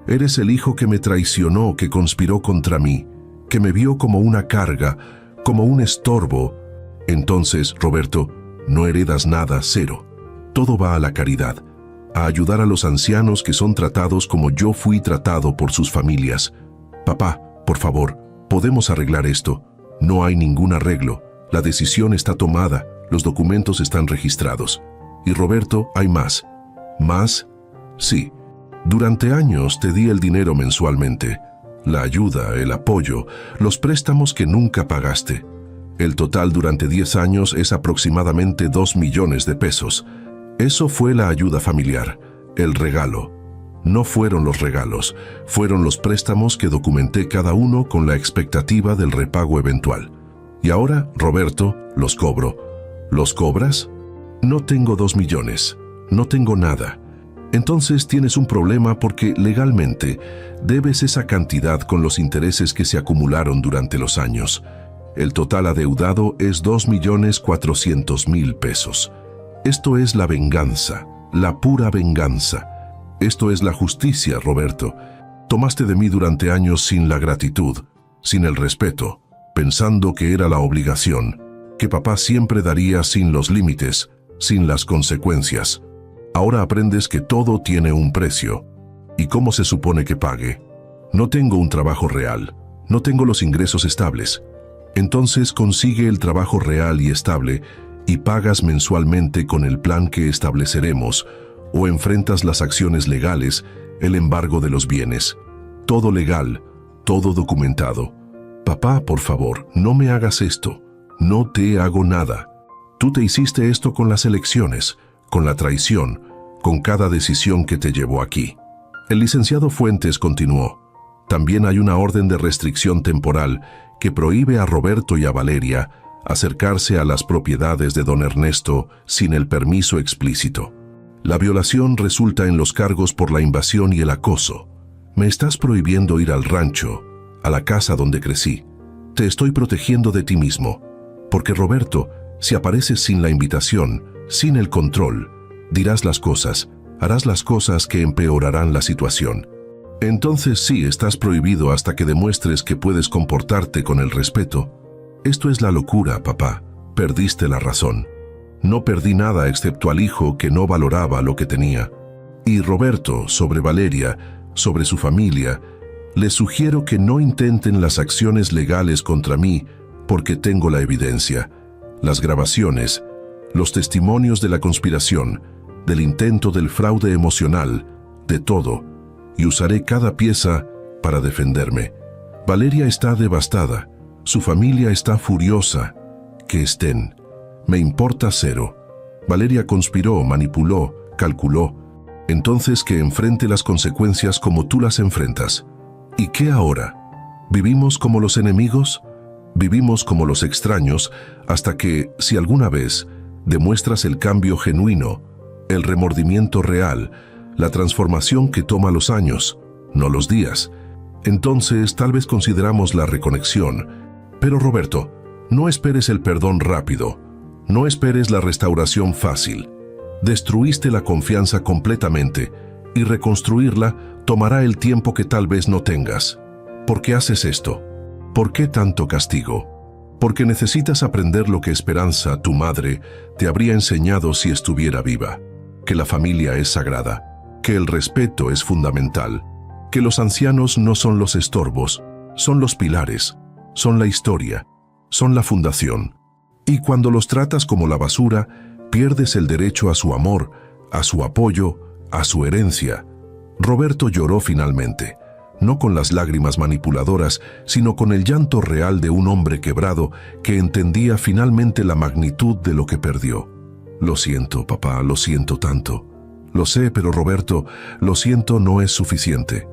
Eres el hijo que me traicionó, que conspiró contra mí, que me vio como una carga, como un estorbo. Entonces, Roberto, no heredas nada, cero. Todo va a la caridad, a ayudar a los ancianos que son tratados como yo fui tratado por sus familias. Papá, por favor, podemos arreglar esto. No hay ningún arreglo. La decisión está tomada, los documentos están registrados. Y Roberto, hay más. ¿Más? Sí. Durante años te di el dinero mensualmente, la ayuda, el apoyo, los préstamos que nunca pagaste. El total durante 10 años es aproximadamente 2 millones de pesos. Eso fue la ayuda familiar, el regalo. No fueron los regalos, fueron los préstamos que documenté cada uno con la expectativa del repago eventual. Y ahora, Roberto, los cobro. ¿Los cobras? No tengo 2 millones, no tengo nada. Entonces tienes un problema porque legalmente debes esa cantidad con los intereses que se acumularon durante los años. El total adeudado es 2.400.000 pesos. Esto es la venganza, la pura venganza. Esto es la justicia, Roberto. Tomaste de mí durante años sin la gratitud, sin el respeto, pensando que era la obligación, que papá siempre daría sin los límites, sin las consecuencias. Ahora aprendes que todo tiene un precio. ¿Y cómo se supone que pague? No tengo un trabajo real, no tengo los ingresos estables. Entonces consigue el trabajo real y estable y pagas mensualmente con el plan que estableceremos, o enfrentas las acciones legales, el embargo de los bienes. Todo legal, todo documentado. Papá, por favor, no me hagas esto. No te hago nada. Tú te hiciste esto con las elecciones, con la traición, con cada decisión que te llevó aquí. El licenciado Fuentes continuó. También hay una orden de restricción temporal que prohíbe a Roberto y a Valeria acercarse a las propiedades de don Ernesto sin el permiso explícito. La violación resulta en los cargos por la invasión y el acoso. Me estás prohibiendo ir al rancho, a la casa donde crecí. Te estoy protegiendo de ti mismo. Porque Roberto, si apareces sin la invitación, sin el control, dirás las cosas, harás las cosas que empeorarán la situación. Entonces sí, estás prohibido hasta que demuestres que puedes comportarte con el respeto. Esto es la locura, papá. Perdiste la razón. No perdí nada excepto al hijo que no valoraba lo que tenía. Y Roberto, sobre Valeria, sobre su familia, les sugiero que no intenten las acciones legales contra mí porque tengo la evidencia, las grabaciones, los testimonios de la conspiración, del intento del fraude emocional, de todo, y usaré cada pieza para defenderme. Valeria está devastada, su familia está furiosa. Que estén. Me importa cero. Valeria conspiró, manipuló, calculó. Entonces que enfrente las consecuencias como tú las enfrentas. ¿Y qué ahora? ¿Vivimos como los enemigos? Vivimos como los extraños hasta que, si alguna vez, demuestras el cambio genuino, el remordimiento real, la transformación que toma los años, no los días. Entonces tal vez consideramos la reconexión. Pero Roberto, no esperes el perdón rápido. No esperes la restauración fácil. Destruiste la confianza completamente y reconstruirla tomará el tiempo que tal vez no tengas. ¿Por qué haces esto? ¿Por qué tanto castigo? Porque necesitas aprender lo que Esperanza, tu madre, te habría enseñado si estuviera viva. Que la familia es sagrada, que el respeto es fundamental, que los ancianos no son los estorbos, son los pilares, son la historia, son la fundación. Y cuando los tratas como la basura, pierdes el derecho a su amor, a su apoyo, a su herencia. Roberto lloró finalmente, no con las lágrimas manipuladoras, sino con el llanto real de un hombre quebrado que entendía finalmente la magnitud de lo que perdió. Lo siento, papá, lo siento tanto. Lo sé, pero Roberto, lo siento no es suficiente.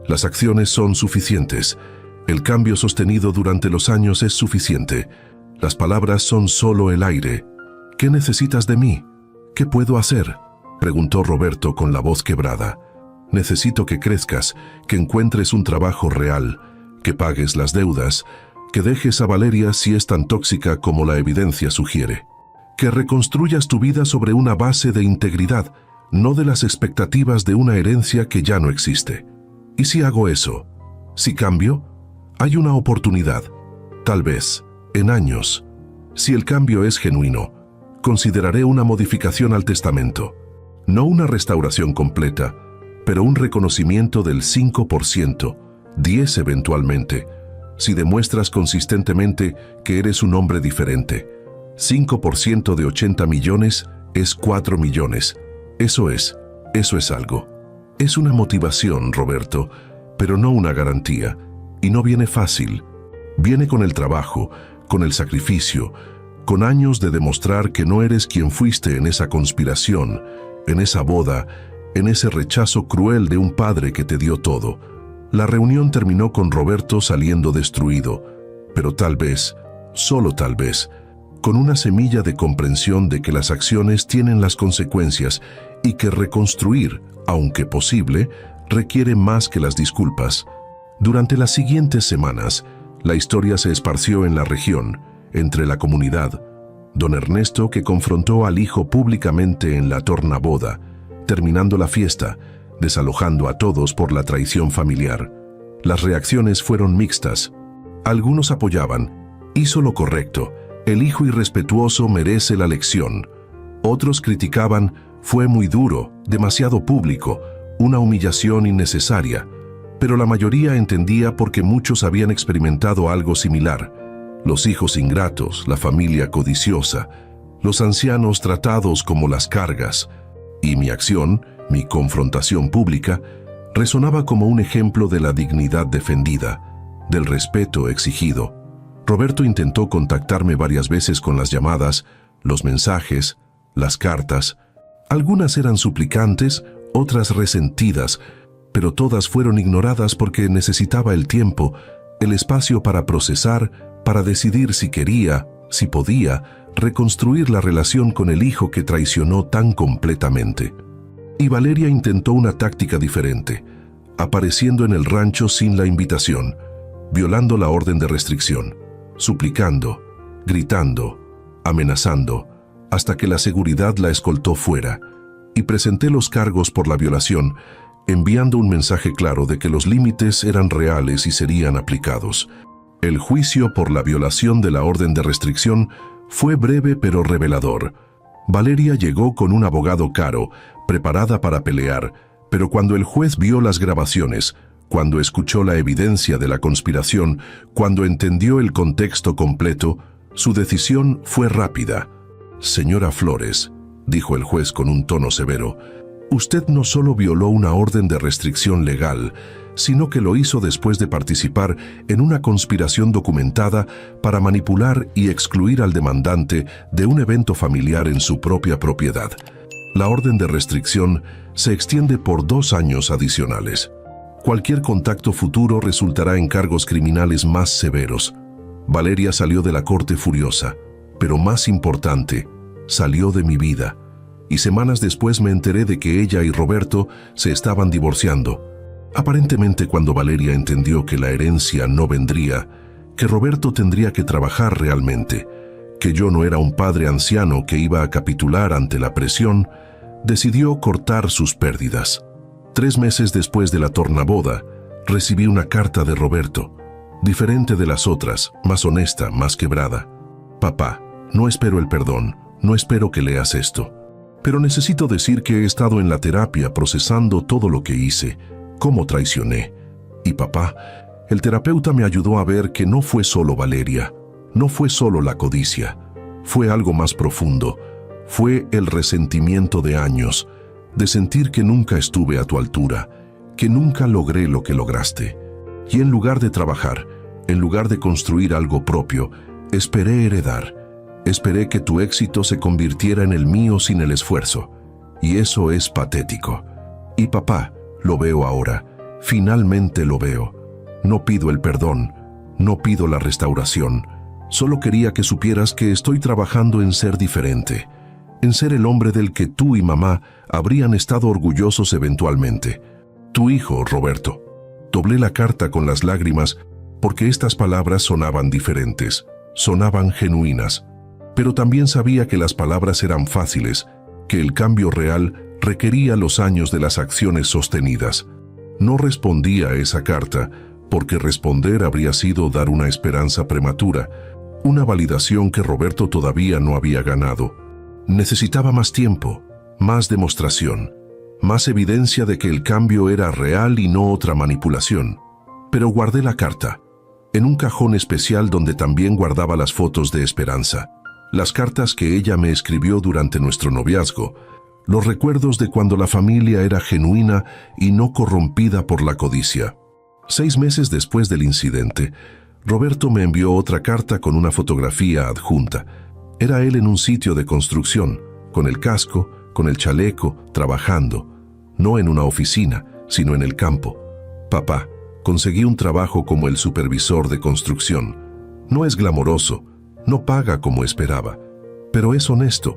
Las acciones son suficientes. El cambio sostenido durante los años es suficiente. Las palabras son solo el aire. ¿Qué necesitas de mí? ¿Qué puedo hacer?, preguntó Roberto con la voz quebrada. Necesito que crezcas, que encuentres un trabajo real, que pagues las deudas, que dejes a Valeria si es tan tóxica como la evidencia sugiere, que reconstruyas tu vida sobre una base de integridad, no de las expectativas de una herencia que ya no existe. ¿Y si hago eso? ¿Si cambio? Hay una oportunidad, tal vez, en años. Si el cambio es genuino, consideraré una modificación al testamento. No una restauración completa, pero un reconocimiento del 5%, 10% eventualmente, si demuestras consistentemente que eres un hombre diferente. 5% de 80 millones es 4 millones. Eso es algo. Es una motivación, Roberto, pero no una garantía. Y no viene fácil. Viene con el trabajo, con el sacrificio, con años de demostrar que no eres quien fuiste en esa conspiración, en esa boda, en ese rechazo cruel de un padre que te dio todo. La reunión terminó con Roberto saliendo destruido, pero tal vez, solo tal vez, con una semilla de comprensión de que las acciones tienen las consecuencias y que reconstruir, aunque posible, requiere más que las disculpas. Durante las siguientes semanas, la historia se esparció en la región, entre la comunidad. Don Ernesto, que confrontó al hijo públicamente en la tornaboda, terminando la fiesta, desalojando a todos por la traición familiar. Las reacciones fueron mixtas. Algunos apoyaban, hizo lo correcto, el hijo irrespetuoso merece la lección. Otros criticaban, fue muy duro, demasiado público, una humillación innecesaria. Pero la mayoría entendía porque muchos habían experimentado algo similar. Los hijos ingratos, la familia codiciosa, los ancianos tratados como las cargas. Y mi acción, mi confrontación pública, resonaba como un ejemplo de la dignidad defendida, del respeto exigido. Roberto intentó contactarme varias veces con las llamadas, los mensajes, las cartas. Algunas eran suplicantes, otras resentidas, pero todas fueron ignoradas porque necesitaba el tiempo, el espacio para procesar, para decidir si quería, si podía, reconstruir la relación con el hijo que traicionó tan completamente. Y Valeria intentó una táctica diferente. apareciendo en el rancho sin la invitación, violando la orden de restricción, suplicando, gritando, amenazando, hasta que la seguridad la escoltó fuera, y presenté los cargos por la violación, enviando un mensaje claro de que los límites eran reales y serían aplicados. El juicio por la violación de la orden de restricción fue breve pero revelador. Valeria llegó con un abogado caro, preparada para pelear, pero cuando el juez vio las grabaciones, cuando escuchó la evidencia de la conspiración, cuando entendió el contexto completo, su decisión fue rápida. «Señora Flores», dijo el juez con un tono severo, «usted no solo violó una orden de restricción legal, sino que lo hizo después de participar en una conspiración documentada para manipular y excluir al demandante de un evento familiar en su propia propiedad. La orden de restricción se extiende por 2 años adicionales. Cualquier contacto futuro resultará en cargos criminales más severos». Valeria salió de la corte furiosa, pero más importante, salió de mi vida. Y semanas después me enteré de que ella y Roberto se estaban divorciando. Aparentemente, cuando Valeria entendió que la herencia no vendría, que Roberto tendría que trabajar realmente, que yo no era un padre anciano que iba a capitular ante la presión, decidió cortar sus pérdidas. 3 meses después de la tornaboda, recibí una carta de Roberto, diferente de las otras, más honesta, más quebrada. «Papá, no espero el perdón, no espero que leas esto. Pero necesito decir que he estado en la terapia procesando todo lo que hice, cómo traicioné. Y papá, el terapeuta me ayudó a ver que no fue solo Valeria, no fue solo la codicia, fue algo más profundo, fue el resentimiento de años, de sentir que nunca estuve a tu altura, que nunca logré lo que lograste. Y en lugar de trabajar, en lugar de construir algo propio, esperé heredar. Esperé que tu éxito se convirtiera en el mío sin el esfuerzo. Y eso es patético. Y papá, lo veo ahora. Finalmente lo veo. No pido el perdón. No pido la restauración. Solo quería que supieras que estoy trabajando en ser diferente. En ser el hombre del que tú y mamá habrían estado orgullosos eventualmente. Tu hijo, Roberto». Doblé la carta con las lágrimas porque estas palabras sonaban diferentes, sonaban genuinas. Pero también sabía que las palabras eran fáciles, que el cambio real requería los años de las acciones sostenidas. No respondí a esa carta, porque responder habría sido dar una esperanza prematura, una validación que Roberto todavía no había ganado. Necesitaba más tiempo, más demostración, más evidencia de que el cambio era real y no otra manipulación. Pero guardé la carta, en un cajón especial donde también guardaba las fotos de Esperanza, las cartas que ella me escribió durante nuestro noviazgo, los recuerdos de cuando la familia era genuina y no corrompida por la codicia. 6 meses después del incidente, Roberto me envió otra carta con una fotografía adjunta. Era él en un sitio de construcción, con el casco, con el chaleco, trabajando. No en una oficina, sino en el campo. «Papá, conseguí un trabajo como el supervisor de construcción. No es glamoroso, no paga como esperaba, pero es honesto.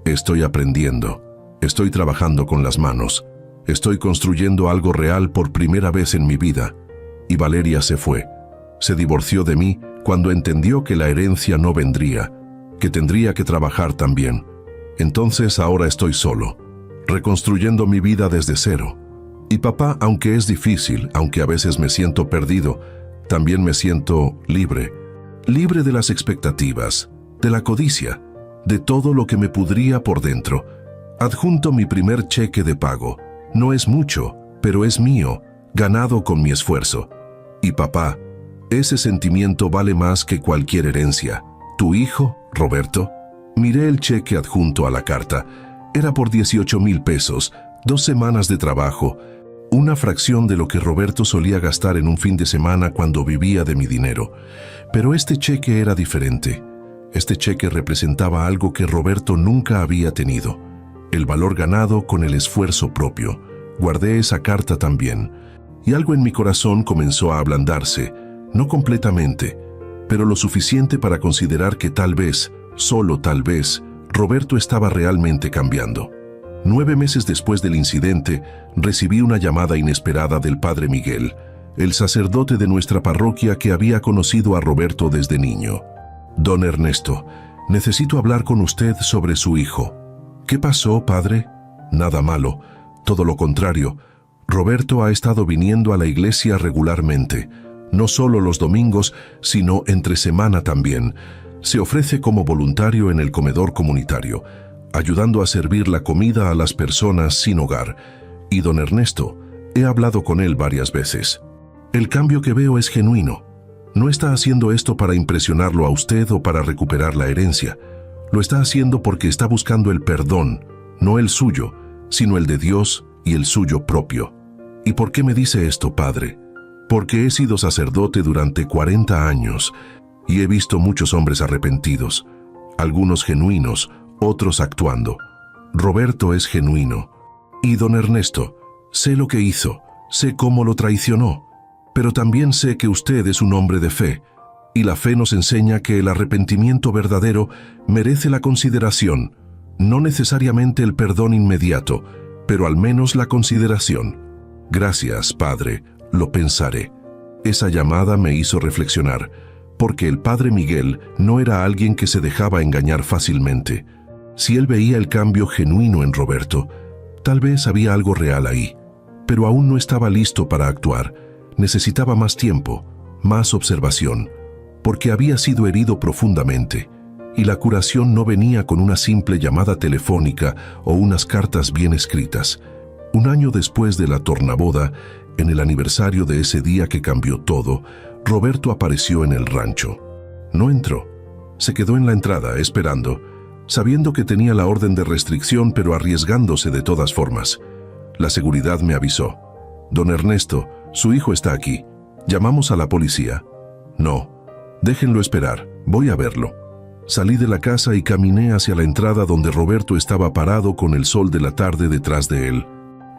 Estoy aprendiendo, estoy trabajando con las manos, estoy construyendo algo real por primera vez en mi vida». Y Valeria se fue. Se divorció de mí cuando entendió que la herencia no vendría, que tendría que trabajar también. Entonces ahora estoy solo, reconstruyendo mi vida desde cero. Y papá, aunque es difícil, aunque a veces me siento perdido, también me siento libre. Libre de las expectativas, de la codicia, de todo lo que me pudría por dentro. Adjunto mi primer cheque de pago. No es mucho, pero es mío, ganado con mi esfuerzo. Y papá, ese sentimiento vale más que cualquier herencia. ¿Tu hijo, Roberto? Miré el cheque adjunto a la carta. Era por 18,000 pesos, 2 semanas de trabajo, una fracción de lo que Roberto solía gastar en un fin de semana cuando vivía de mi dinero. Pero este cheque era diferente. Este cheque representaba algo que Roberto nunca había tenido: el valor ganado con el esfuerzo propio. Guardé esa carta también, y algo en mi corazón comenzó a ablandarse, no completamente, pero lo suficiente para considerar que tal vez, solo tal vez, Roberto estaba realmente cambiando. 9 meses después del incidente, recibí una llamada inesperada del padre Miguel, el sacerdote de nuestra parroquia que había conocido a Roberto desde niño. «Don Ernesto, necesito hablar con usted sobre su hijo». «¿Qué pasó, padre?» «Nada malo, todo lo contrario. Roberto ha estado viniendo a la iglesia regularmente, no solo los domingos, sino entre semana también. Se ofrece como voluntario en el comedor comunitario, ayudando a servir la comida a las personas sin hogar. Y don Ernesto, he hablado con él varias veces. El cambio que veo es genuino. No está haciendo esto para impresionarlo a usted o para recuperar la herencia. Lo está haciendo porque está buscando el perdón, no el suyo, sino el de Dios y el suyo propio. ¿Y por qué me dice esto, padre? Porque he sido sacerdote durante 40 años y he visto muchos hombres arrepentidos, algunos genuinos, otros actuando. Roberto es genuino. Y don Ernesto, sé lo que hizo, sé cómo lo traicionó, pero también sé que usted es un hombre de fe, y la fe nos enseña que el arrepentimiento verdadero merece la consideración, no necesariamente el perdón inmediato, pero al menos la consideración. Gracias, padre, lo pensaré. Esa llamada me hizo reflexionar, porque el padre Miguel no era alguien que se dejaba engañar fácilmente. Si él veía el cambio genuino en Roberto, tal vez había algo real ahí, pero aún no estaba listo para actuar. Necesitaba más tiempo, más observación, porque había sido herido profundamente, y la curación no venía con una simple llamada telefónica o unas cartas bien escritas. Un año después de la tornaboda, en el aniversario de ese día que cambió todo, Roberto apareció en el rancho. No entró. Se quedó en la entrada, esperando, sabiendo que tenía la orden de restricción, pero arriesgándose de todas formas. La seguridad me avisó. «Don Ernesto, su hijo está aquí. ¿Llamamos a la policía?» «No. Déjenlo esperar. Voy a verlo». Salí de la casa y caminé hacia la entrada donde Roberto estaba parado con el sol de la tarde detrás de él.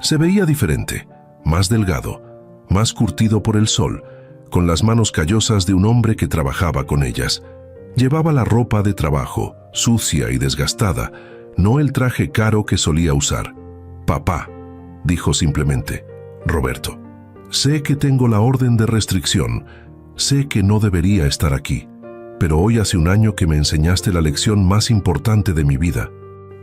Se veía diferente, más delgado, más curtido por el sol, con las manos callosas de un hombre que trabajaba con ellas. Llevaba la ropa de trabajo, sucia y desgastada, no el traje caro que solía usar. «Papá», dijo simplemente. «Roberto, sé que tengo la orden de restricción, sé que no debería estar aquí, pero hoy hace un año que me enseñaste la lección más importante de mi vida,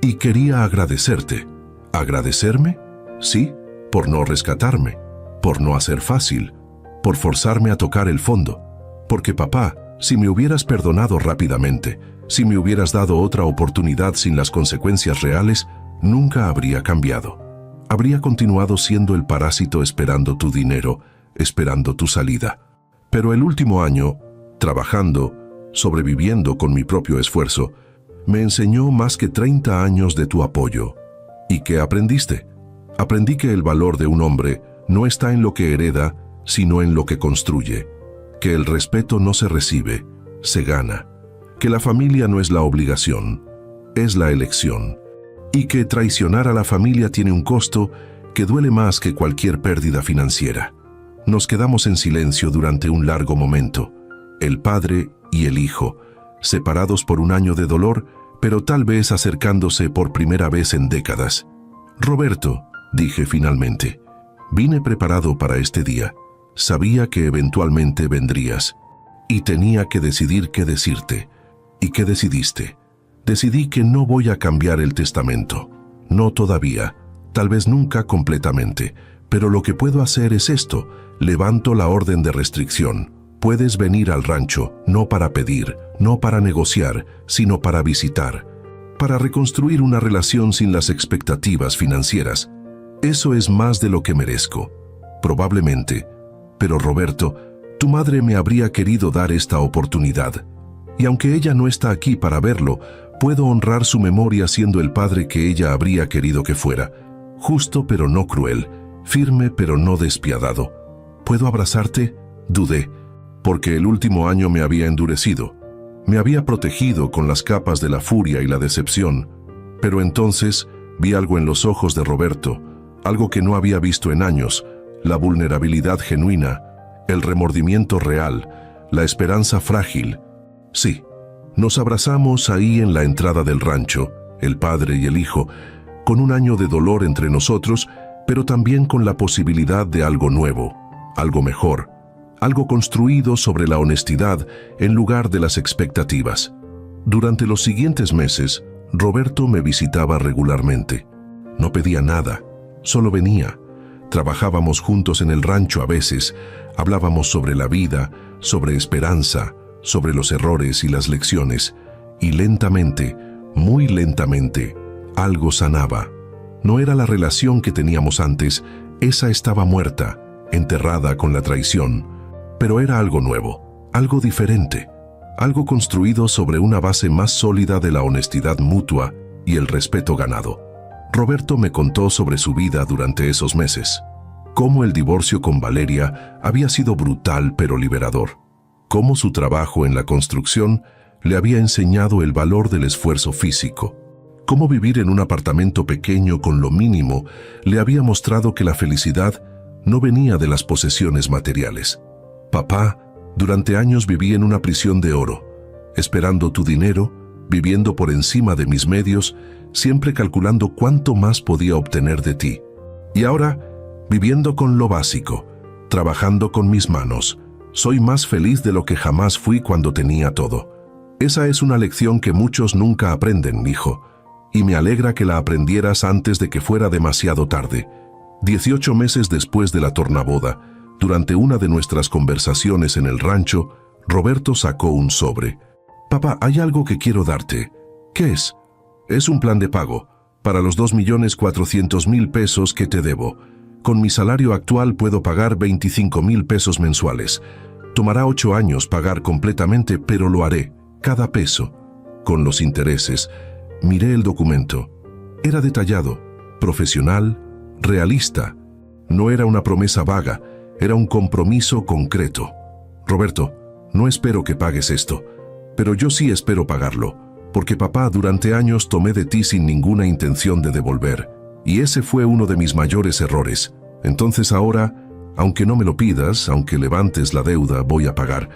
y quería agradecerte». «¿Agradecerme?» «Sí, por no rescatarme, por no hacer fácil, por forzarme a tocar el fondo. Porque papá, si me hubieras perdonado rápidamente, si me hubieras dado otra oportunidad sin las consecuencias reales, nunca habría cambiado. Habría continuado siendo el parásito esperando tu dinero, esperando tu salida. Pero el último año, trabajando, sobreviviendo con mi propio esfuerzo, me enseñó más que 30 años de tu apoyo. ¿Y qué aprendiste? Aprendí que el valor de un hombre no está en lo que hereda, sino en lo que construye. Que el respeto no se recibe, se gana. Que la familia no es la obligación, es la elección. Y que traicionar a la familia tiene un costo que duele más que cualquier pérdida financiera. Nos quedamos en silencio durante un largo momento, el padre y el hijo, separados por un año de dolor, pero tal vez acercándose por primera vez en décadas. «Roberto», dije finalmente, «vine preparado para este día. Sabía que eventualmente vendrías. Y tenía que decidir qué decirte. ¿Y qué decidiste?» «Decidí que no voy a cambiar el testamento. No todavía, tal vez nunca completamente. Pero lo que puedo hacer es esto. Levanto la orden de restricción. Puedes venir al rancho, no para pedir, no para negociar, sino para visitar. Para reconstruir una relación sin las expectativas financieras. Eso es más de lo que merezco. Probablemente. Pero Roberto, tu madre me habría querido dar esta oportunidad. Y aunque ella no está aquí para verlo, puedo honrar su memoria siendo el padre que ella habría querido que fuera. Justo pero no cruel, firme pero no despiadado. ¿Puedo abrazarte?» Dudé, porque el último año me había endurecido. Me había protegido con las capas de la furia y la decepción. Pero entonces vi algo en los ojos de Roberto, algo que no había visto en años, la vulnerabilidad genuina, el remordimiento real, la esperanza frágil. Sí, nos abrazamos ahí en la entrada del rancho, el padre y el hijo, con un año de dolor entre nosotros, pero también con la posibilidad de algo nuevo, algo mejor, algo construido sobre la honestidad en lugar de las expectativas. Durante los siguientes meses, Roberto me visitaba regularmente. No pedía nada, solo venía. Trabajábamos juntos en el rancho a veces, hablábamos sobre la vida, sobre esperanza, sobre los errores y las lecciones, y lentamente, muy lentamente, algo sanaba. No era la relación que teníamos antes, esa estaba muerta, enterrada con la traición, pero era algo nuevo, algo diferente, algo construido sobre una base más sólida de la honestidad mutua y el respeto ganado. Roberto me contó sobre su vida durante esos meses, cómo el divorcio con Valeria había sido brutal pero liberador, cómo su trabajo en la construcción le había enseñado el valor del esfuerzo físico, cómo vivir en un apartamento pequeño con lo mínimo le había mostrado que la felicidad no venía de las posesiones materiales. Papá, durante años viví en una prisión de oro, esperando tu dinero, viviendo por encima de mis medios, siempre calculando cuánto más podía obtener de ti. Y ahora, viviendo con lo básico, trabajando con mis manos, soy más feliz de lo que jamás fui cuando tenía todo. Esa es una lección que muchos nunca aprenden, hijo, y me alegra que la aprendieras antes de que fuera demasiado tarde. 18 meses después de la tornaboda, durante una de nuestras conversaciones en el rancho, Roberto sacó un sobre. «Papá, hay algo que quiero darte». «¿Qué es?» «Es un plan de pago, para los 2.400.000 pesos que te debo. Con mi salario actual puedo pagar 25.000 pesos mensuales. Tomará 8 años pagar completamente, pero lo haré, cada peso, con los intereses». Miré el documento. Era detallado, profesional, realista. No era una promesa vaga, era un compromiso concreto. «Roberto, no espero que pagues esto, pero yo sí espero pagarlo, porque papá, durante años tomé de ti sin ninguna intención de devolver, y ese fue uno de mis mayores errores. Entonces ahora, aunque no me lo pidas, aunque levantes la deuda, voy a pagar,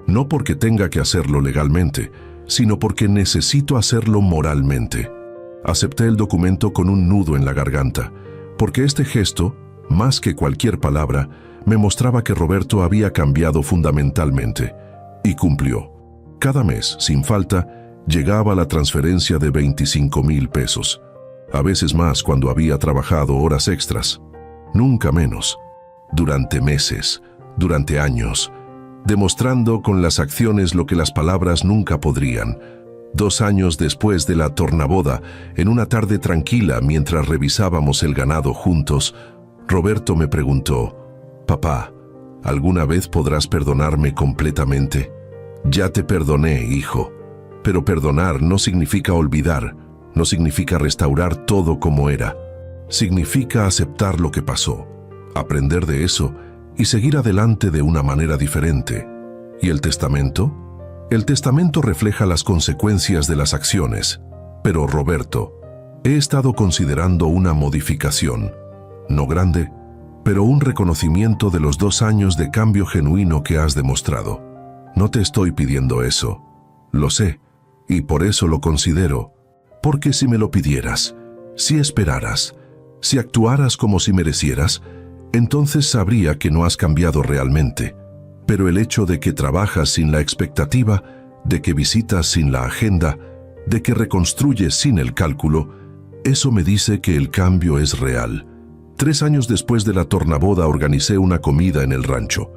no porque tenga que hacerlo legalmente, sino porque necesito hacerlo moralmente». Acepté el documento con un nudo en la garganta, porque este gesto, más que cualquier palabra, me mostraba que Roberto había cambiado fundamentalmente, y cumplió. Cada mes, sin falta, llegaba la transferencia de 25.000 pesos, a veces más cuando había trabajado horas extras, nunca menos, durante meses, durante años, demostrando con las acciones lo que las palabras nunca podrían. 2 años después de la tornaboda, en una tarde tranquila mientras revisábamos el ganado juntos, Roberto me preguntó: «Papá, ¿alguna vez podrás perdonarme completamente?» «Ya te perdoné, hijo, pero perdonar no significa olvidar, no significa restaurar todo como era. Significa aceptar lo que pasó, aprender de eso y seguir adelante de una manera diferente». ¿Y el testamento? El testamento refleja las consecuencias de las acciones, pero Roberto, he estado considerando una modificación, no grande, pero un reconocimiento de los 2 años de cambio genuino que has demostrado. No te estoy pidiendo eso, lo sé, y por eso lo considero, porque si me lo pidieras, si esperaras, si actuaras como si merecieras, entonces sabría que no has cambiado realmente. Pero el hecho de que trabajas sin la expectativa, de que visitas sin la agenda, de que reconstruyes sin el cálculo, eso me dice que el cambio es real. 3 años después de la tornaboda organicé una comida en el rancho.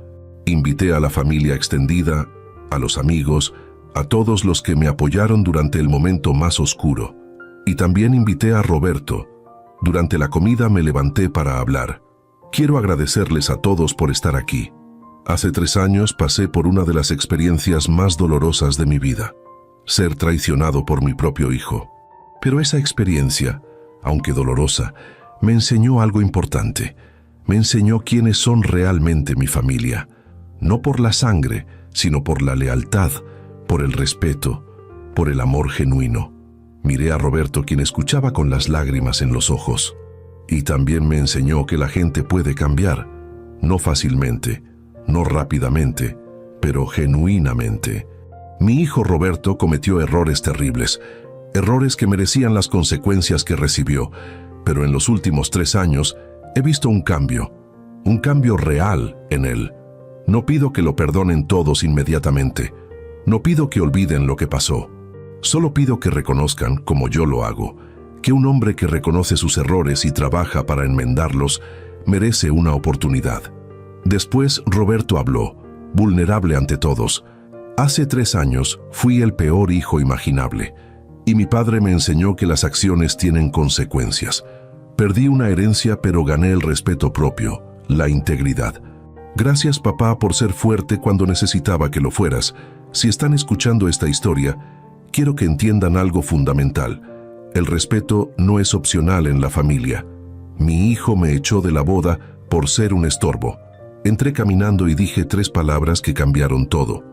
Invité a la familia extendida, a los amigos, a todos los que me apoyaron durante el momento más oscuro. Y también invité a Roberto. Durante la comida me levanté para hablar. Quiero agradecerles a todos por estar aquí. Hace 3 años pasé por una de las experiencias más dolorosas de mi vida, ser traicionado por mi propio hijo. Pero esa experiencia, aunque dolorosa, me enseñó algo importante. Me enseñó quiénes son realmente mi familia, no por la sangre, sino por la lealtad, por el respeto, por el amor genuino. Miré a Roberto, quien escuchaba con las lágrimas en los ojos, y también me enseñó que la gente puede cambiar, no fácilmente, no rápidamente, pero genuinamente. Mi hijo Roberto cometió errores terribles, errores que merecían las consecuencias que recibió, pero en los últimos 3 años he visto un cambio real en él. No pido que lo perdonen todos inmediatamente, no pido que olviden lo que pasó, solo pido que reconozcan, como yo lo hago, que un hombre que reconoce sus errores y trabaja para enmendarlos merece una oportunidad. Después Roberto habló, vulnerable ante todos. Hace 3 años fui el peor hijo imaginable, y mi padre me enseñó que las acciones tienen consecuencias. Perdí una herencia, pero gané el respeto propio, la integridad. Gracias, papá, por ser fuerte cuando necesitaba que lo fueras. Si están escuchando esta historia, quiero que entiendan algo fundamental. El respeto no es opcional en la familia. Mi hijo me echó de la boda por ser un estorbo. Entré caminando y dije 3 palabras que cambiaron todo.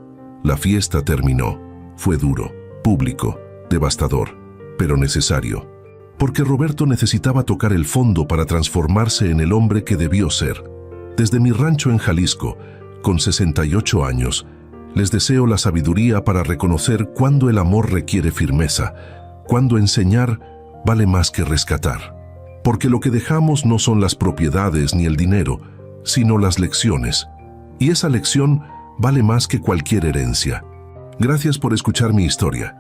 La fiesta terminó. Fue duro, público, devastador, pero necesario. Porque Roberto necesitaba tocar el fondo para transformarse en el hombre que debió ser. Desde mi rancho en Jalisco, con 68 años, les deseo la sabiduría para reconocer cuándo el amor requiere firmeza, cuándo enseñar vale más que rescatar. Porque lo que dejamos no son las propiedades ni el dinero, sino las lecciones. Y esa lección vale más que cualquier herencia. Gracias por escuchar mi historia.